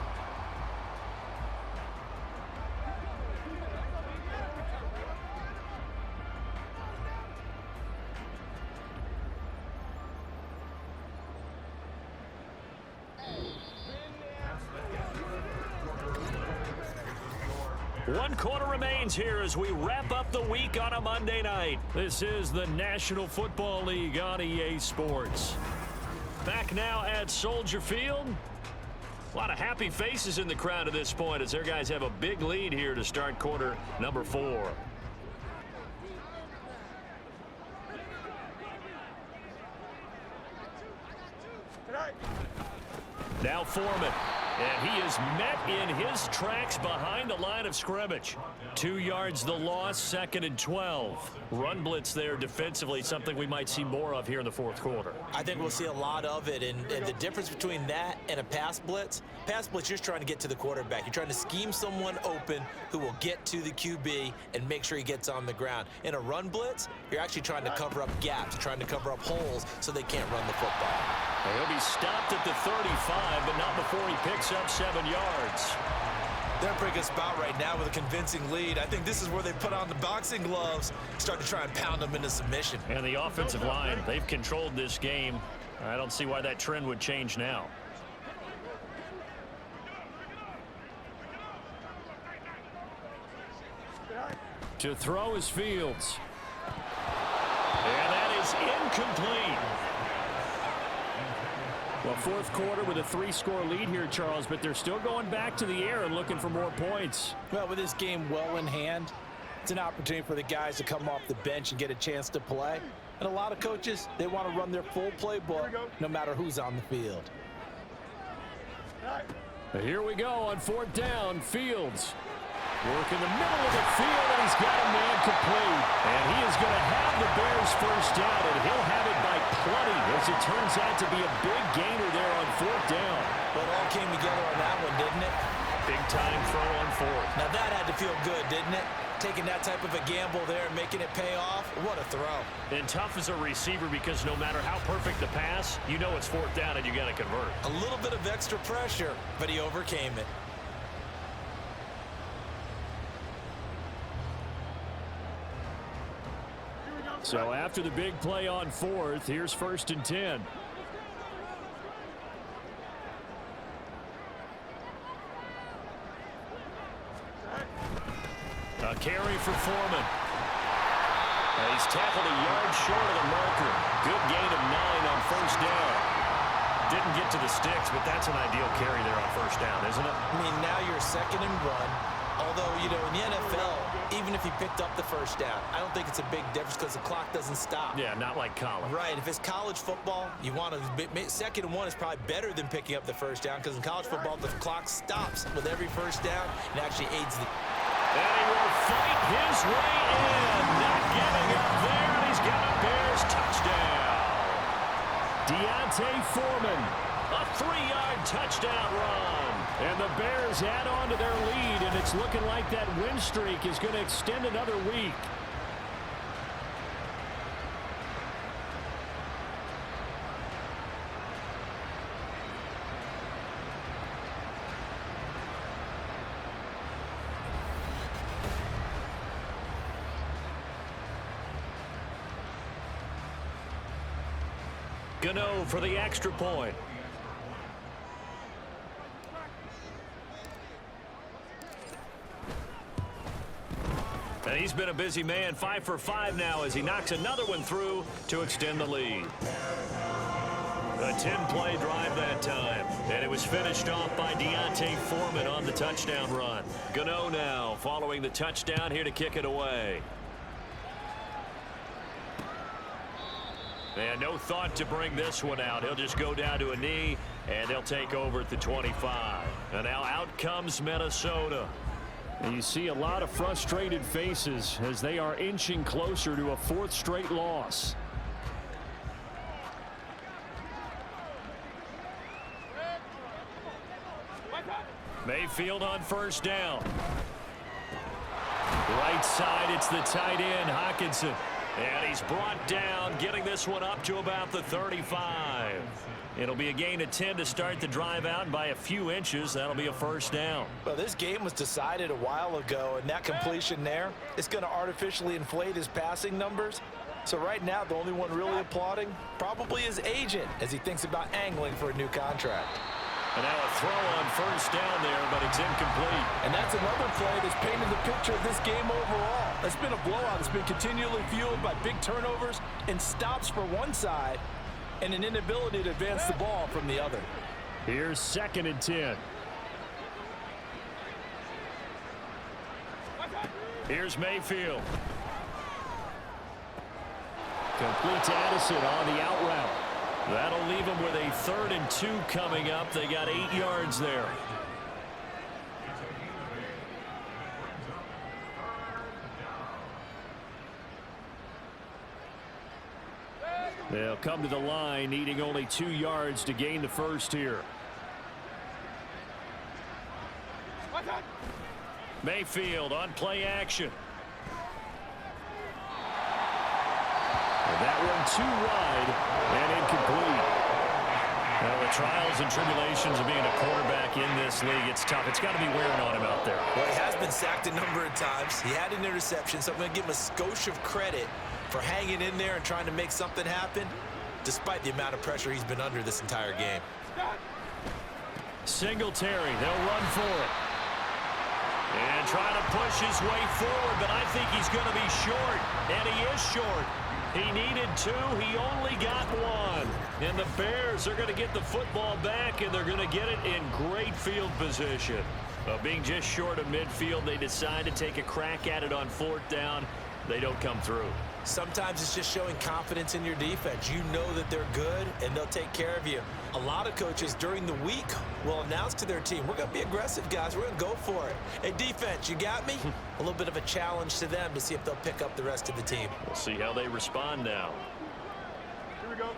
S2: One quarter remains here as we wrap up the week on a Monday night. This is the National Football League on EA Sports. Back now at Soldier Field. A lot of happy faces in the crowd at this point as their guys have a big lead here to start quarter number 4. Now Foreman. And he is met in his tracks behind the line of scrimmage. 2 yards the loss, 2nd and 12. Run blitz there defensively, something we might see more of here in the fourth quarter.
S3: I think we'll see a lot of it, and the difference between that and a pass blitz, you're just trying to get to the quarterback. You're trying to scheme someone open who will get to the QB and make sure he gets on the ground. In a run blitz, you're actually trying to cover up gaps, trying to cover up holes so they can't run the football.
S2: He'll be stopped at the 35, but not before he picks up 7 yards.
S3: They're in a pretty good spot right now with a convincing lead. I think this is where they put on the boxing gloves, start to try and pound them into submission.
S2: And the offensive line, they've controlled this game. I don't see why that trend would change now. To throw is Fields. And that is incomplete. Well, fourth quarter with a 3-score lead here, Charles, but they're still going back to the air and looking for more points.
S4: Well, with this game well in hand, it's an opportunity for the guys to come off the bench and get a chance to play. And a lot of coaches, they want to run their full playbook no matter who's on the field.
S2: Here we go on 4th down. Fields. Work in the middle of the field, and he's got a man complete. And he is going to have the Bears first down, and he'll have it by plenty, as it turns out to be a big gainer there on 4th down.
S3: Well, it all came together on that one, didn't it?
S2: Big-time throw on 4th.
S3: Now, that had to feel good, didn't it? Taking that type of a gamble there and making it pay off. What a throw.
S2: And tough as a receiver because no matter how perfect the pass, you know it's 4th down and you got to convert.
S3: A little bit of extra pressure, but he overcame it.
S2: So after the big play on 4th, here's 1st and 10. A carry for Foreman. He's tackled a yard short of the marker. Good gain of 9 on 1st down. Didn't get to the sticks, but that's an ideal carry there on 1st down, isn't it?
S3: I mean, now you're 2nd and 1. Although, you know, in the NFL, even if he picked up the first down. I don't think it's a big difference because the clock doesn't stop.
S2: Yeah, not like college.
S3: Right. If it's college football, you want to second and 1 is probably better than picking up the first down because in college football, the clock stops with every first down and actually aids the...
S2: And he will fight his way in. Not giving up there, and he's got a Bears touchdown. Deontay Foreman, a 3-yard touchdown run. And the Bears add on to their lead, and it's looking like that win streak is going to extend another week. Gano for the extra point. And he's been a busy man, 5 for 5 now as he knocks another one through to extend the lead. A 10-play drive that time. And it was finished off by Deontay Foreman on the touchdown run. Gano now following the touchdown here to kick it away. And no thought to bring this one out. He'll just go down to a knee, and they'll take over at the 25. And now out comes Minnesota. And you see a lot of frustrated faces as they are inching closer to a 4th straight loss. Mayfield on first down. Right side, it's the tight end, Hockenson. And he's brought down, getting this one up to about the 35. It'll be a gain of 10 to start the drive out, and by a few inches, that'll be a first down.
S4: Well, this game was decided a while ago, and that completion there is going to artificially inflate his passing numbers. So right now, the only one really applauding probably his agent as he thinks about angling for a new contract.
S2: And now a throw on first down there, but it's incomplete.
S4: And that's another play that's painted the picture of this game overall. It's been a blowout. It's been continually fueled by big turnovers and stops for one side and an inability to advance the ball from the other.
S2: Here's 2nd and 10. Here's Mayfield. Complete to Addison on the out route. That'll leave them with a 3rd and 2 coming up. They got 8 yards there. They'll come to the line, needing only 2 yards to gain the first here. Mayfield on play action. And that one too wide and incomplete. Well, the trials and tribulations of being a quarterback in this league, it's tough. It's got to be wearing on him out there.
S3: Well, he has been sacked a number of times. He had an interception, so I'm going to give him a skosh of credit for hanging in there and trying to make something happen, despite the amount of pressure he's been under this entire game.
S2: Singletary, they'll run for it. And trying to push his way forward, but I think he's going to be short, and he is short. He needed 2. He only got 1. And the Bears are going to get the football back, and they're going to get it in great field position. Being just short of midfield, they decide to take a crack at it on 4th down. They don't come through.
S3: Sometimes it's just showing confidence in your defense. You know that they're good, and they'll take care of you. A lot of coaches during the week will announce to their team, we're going to be aggressive, guys. We're going to go for it. Hey, defense, you got me? A little bit of a challenge to them to see if they'll pick up the rest of the team.
S2: We'll see how they respond now.
S6: Here we go.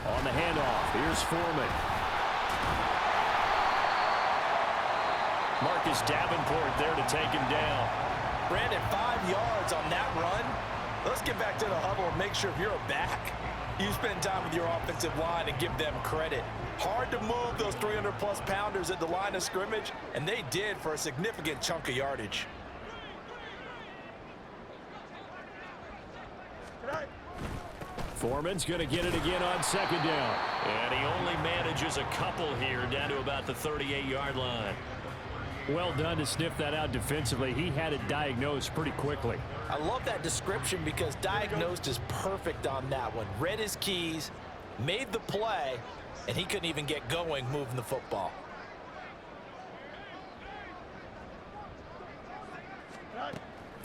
S2: On the handoff, here's Foreman. Marcus Davenport there to take him down.
S4: Brandon, 5 yards on that run. Let's get back to the huddle and make sure if you're a back, you spend time with your offensive line and give them credit. Hard to move those 300-plus pounders at the line of scrimmage, and they did for a significant chunk of yardage.
S2: Foreman's going to get it again on 2nd down. And he only manages a couple here down to about the 38-yard line. Well done to sniff that out defensively. He had it diagnosed pretty quickly.
S4: I love that description because diagnosed is perfect on that one. Read his keys, made the play, and he couldn't even get going moving the football.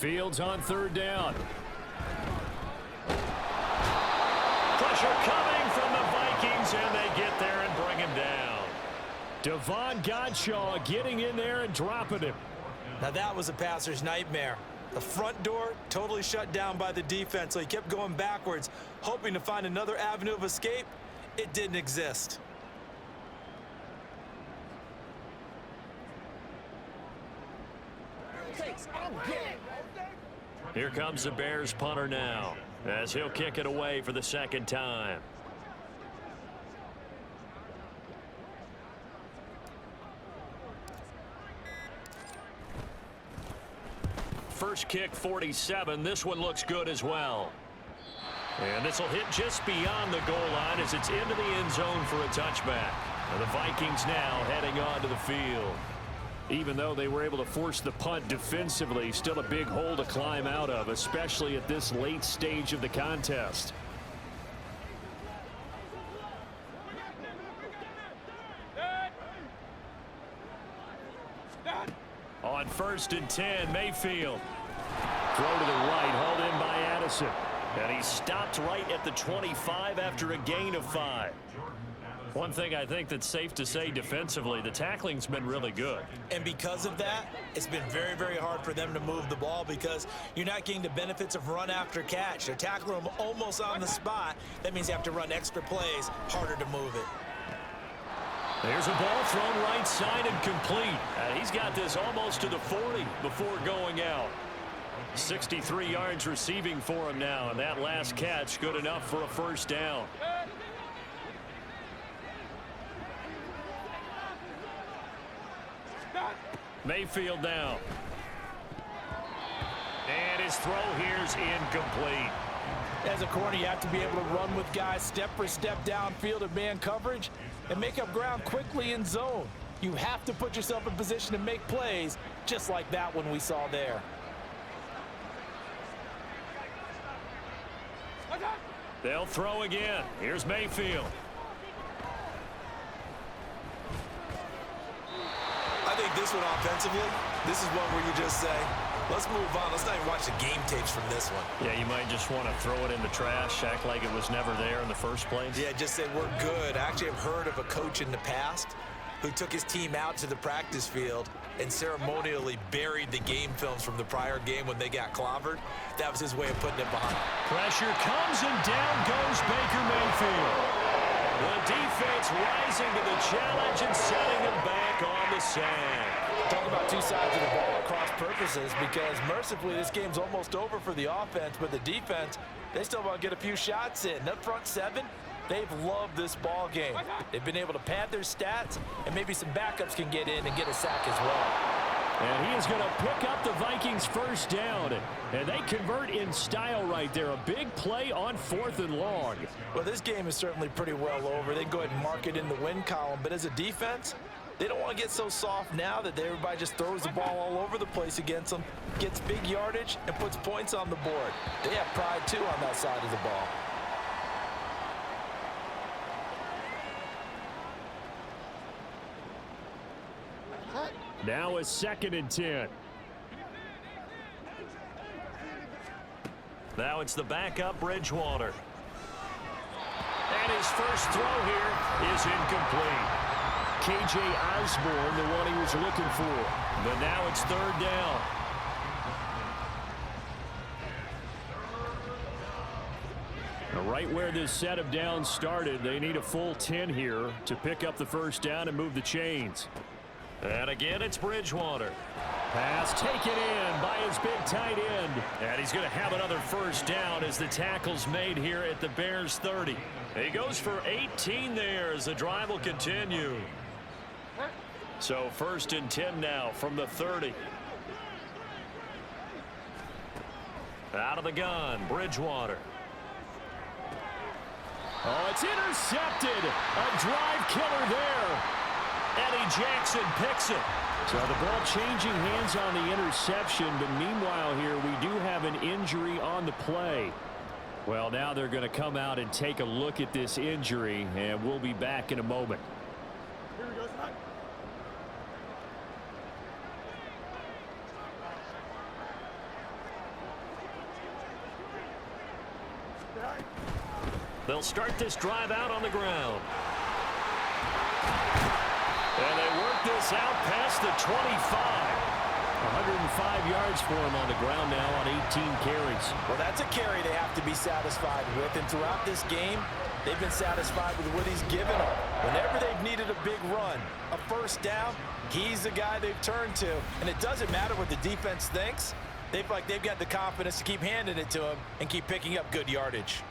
S2: Fields on third down. Pressure coming from the Vikings, and they get there and bring him down. Devon Godshaw getting in there and dropping him.
S3: Now that was a passer's nightmare. The front door totally shut down by the defense, so he kept going backwards, hoping to find another avenue of escape. It didn't exist.
S2: Here comes the Bears punter now, as he'll kick it away for the second time. First kick 47. This one looks good as well. And this will hit just beyond the goal line as it's into the end zone for a touchback. And the Vikings now heading onto the field. Even though they were able to force the punt defensively, still a big hole to climb out of, especially at this late stage of the contest. On 1st and 10, Mayfield. Throw to the right, hauled in by Addison. And he stopped right at the 25 after a gain of 5. One thing I think that's safe to say defensively, the tackling's been really good.
S3: And because of that, it's been very, very hard for them to move the ball because you're not getting the benefits of run after catch. They're tackling them almost on the spot. That means you have to run extra plays, harder to move it.
S2: There's a ball thrown right side and complete. He's got this almost to the 40 before going out. 63 yards receiving for him now, and that last catch good enough for a first down. Mayfield now. And his throw here's incomplete.
S4: As a corner, you have to be able to run with guys step for step downfield of man coverage and make up ground quickly in zone. You have to put yourself in position to make plays just like that one we saw there.
S2: They'll throw again. Here's Mayfield.
S3: I think this one offensively, this is one where you just say, let's move on. Let's not even watch the game tapes from this one.
S2: Yeah, you might just want to throw it in the trash, act like it was never there in the first place.
S3: Yeah, just say we're good. I actually have heard of a coach in the past who took his team out to the practice field and ceremonially buried the game films from the prior game when they got clobbered. That was his way of putting it behind.
S2: Pressure comes and down goes Baker Mayfield. The defense rising to the challenge and setting him back on the sack.
S4: Talk about two sides of the ball at cross purposes because mercifully this game's almost over for the offense, but the defense, they still want to get a few shots in. That front seven, they've loved this ball game. They've been able to pad their stats, and maybe some backups can get in and get a sack as well.
S2: And he is going to pick up the Vikings first down. And they convert in style right there. A big play on 4th and long.
S4: Well, this game is certainly pretty well over. They go ahead and mark it in the win column. But as a defense, they don't want to get so soft now that everybody just throws the ball all over the place against them, gets big yardage, and puts points on the board. They have pride, too, on that side of the ball.
S2: Now a 2nd and 10. Now it's the backup Bridgewater. And his first throw here is incomplete. K.J. Osborne, the one he was looking for. But now it's 3rd down. Right where this set of downs started, they need a full 10 here to pick up the first down and move the chains. And again, it's Bridgewater. Pass taken in by his big tight end. And he's going to have another first down as the tackle's made here at the Bears 30. He goes for 18 there as the drive will continue. So 1st and 10 now from the 30. Out of the gun, Bridgewater. Oh, it's intercepted. A drive killer there. Eddie Jackson picks it. So the ball changing hands on the interception, but meanwhile here we do have an injury on the play. Well, now they're going to come out and take a look at this injury, and we'll be back in a moment.
S6: Here we go, Scott.
S2: They'll start this drive out on the ground. And they work this out past the 25. 105 yards for him on the ground now on 18 carries.
S4: Well, that's a carry they have to be satisfied with. And throughout this game, they've been satisfied with what he's given them. Whenever they've needed a big run, a first down, he's the guy they've turned to. And it doesn't matter what the defense thinks. They've got the confidence to keep handing it to him and keep picking up good yardage.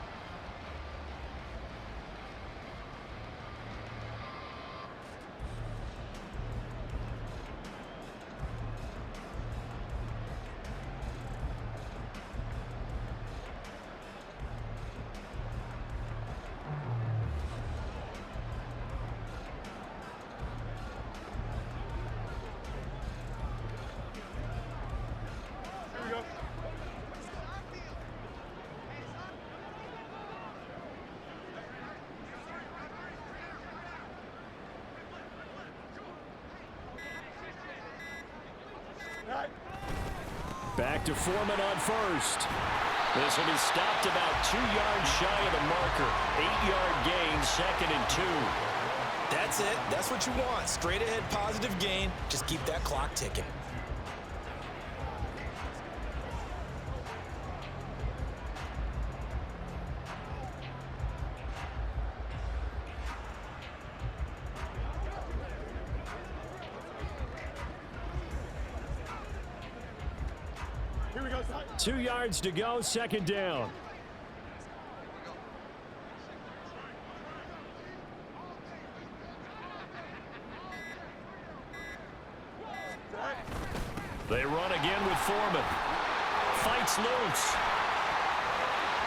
S2: Back to Foreman on first. This will be stopped about 2 yards shy of the marker. 8-yard gain, 2nd and 2.
S3: That's it. That's what you want. Straight ahead positive gain. Just keep that clock ticking.
S6: Here we go, son.
S2: 2 yards to go, 2nd down. They run again with Foreman. Fights loose.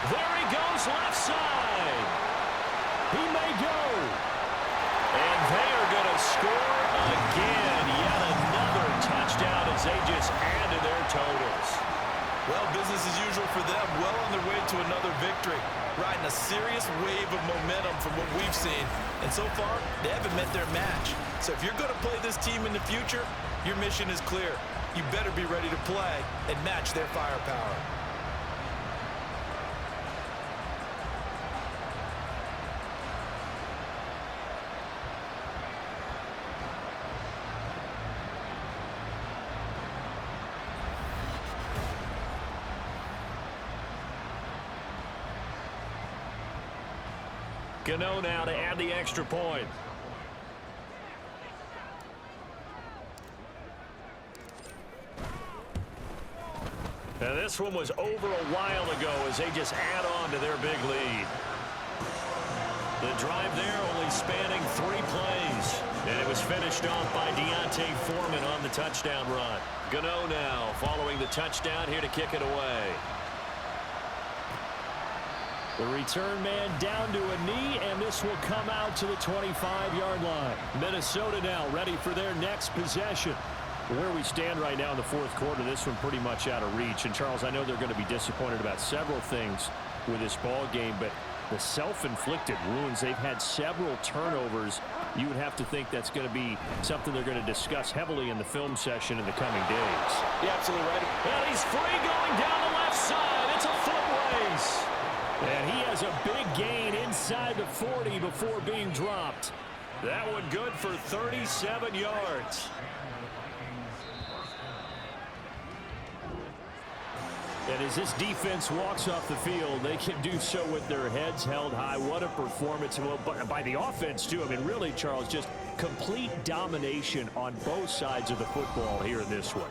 S2: There he goes, left side. He may go. And they are going to score again. Yet another touchdown as they just add to their totals.
S3: Well, business as usual for them. Well on their way to another victory. Riding a serious wave of momentum from what we've seen. And so far, they haven't met their match. So if you're going to play this team in the future, your mission is clear. You better be ready to play and match their firepower.
S2: Gano now to add the extra point. And this one was over a while ago as they just add on to their big lead. The drive there only spanning 3 plays. And it was finished off by Deontay Foreman on the touchdown run. Gano now following the touchdown here to kick it away. The return man down to a knee, and this will come out to the 25-yard line. Minnesota now ready for their next possession. Where we stand right now in the 4th quarter, this one pretty much out of reach. And, Charles, I know they're going to be disappointed about several things with this ball game, but the self-inflicted wounds, they've had several turnovers. You would have to think that's going to be something they're going to discuss heavily in the film session in the coming days.
S4: You're absolutely right.
S2: And he's free going down the left side. It's a foot race. And he has a big gain inside the 40 before being dropped. That one good for 37 yards. And as this defense walks off the field, they can do so with their heads held high. What a performance. Well, by the offense, too. I mean, really, Charles, just complete domination on both sides of the football here in this one.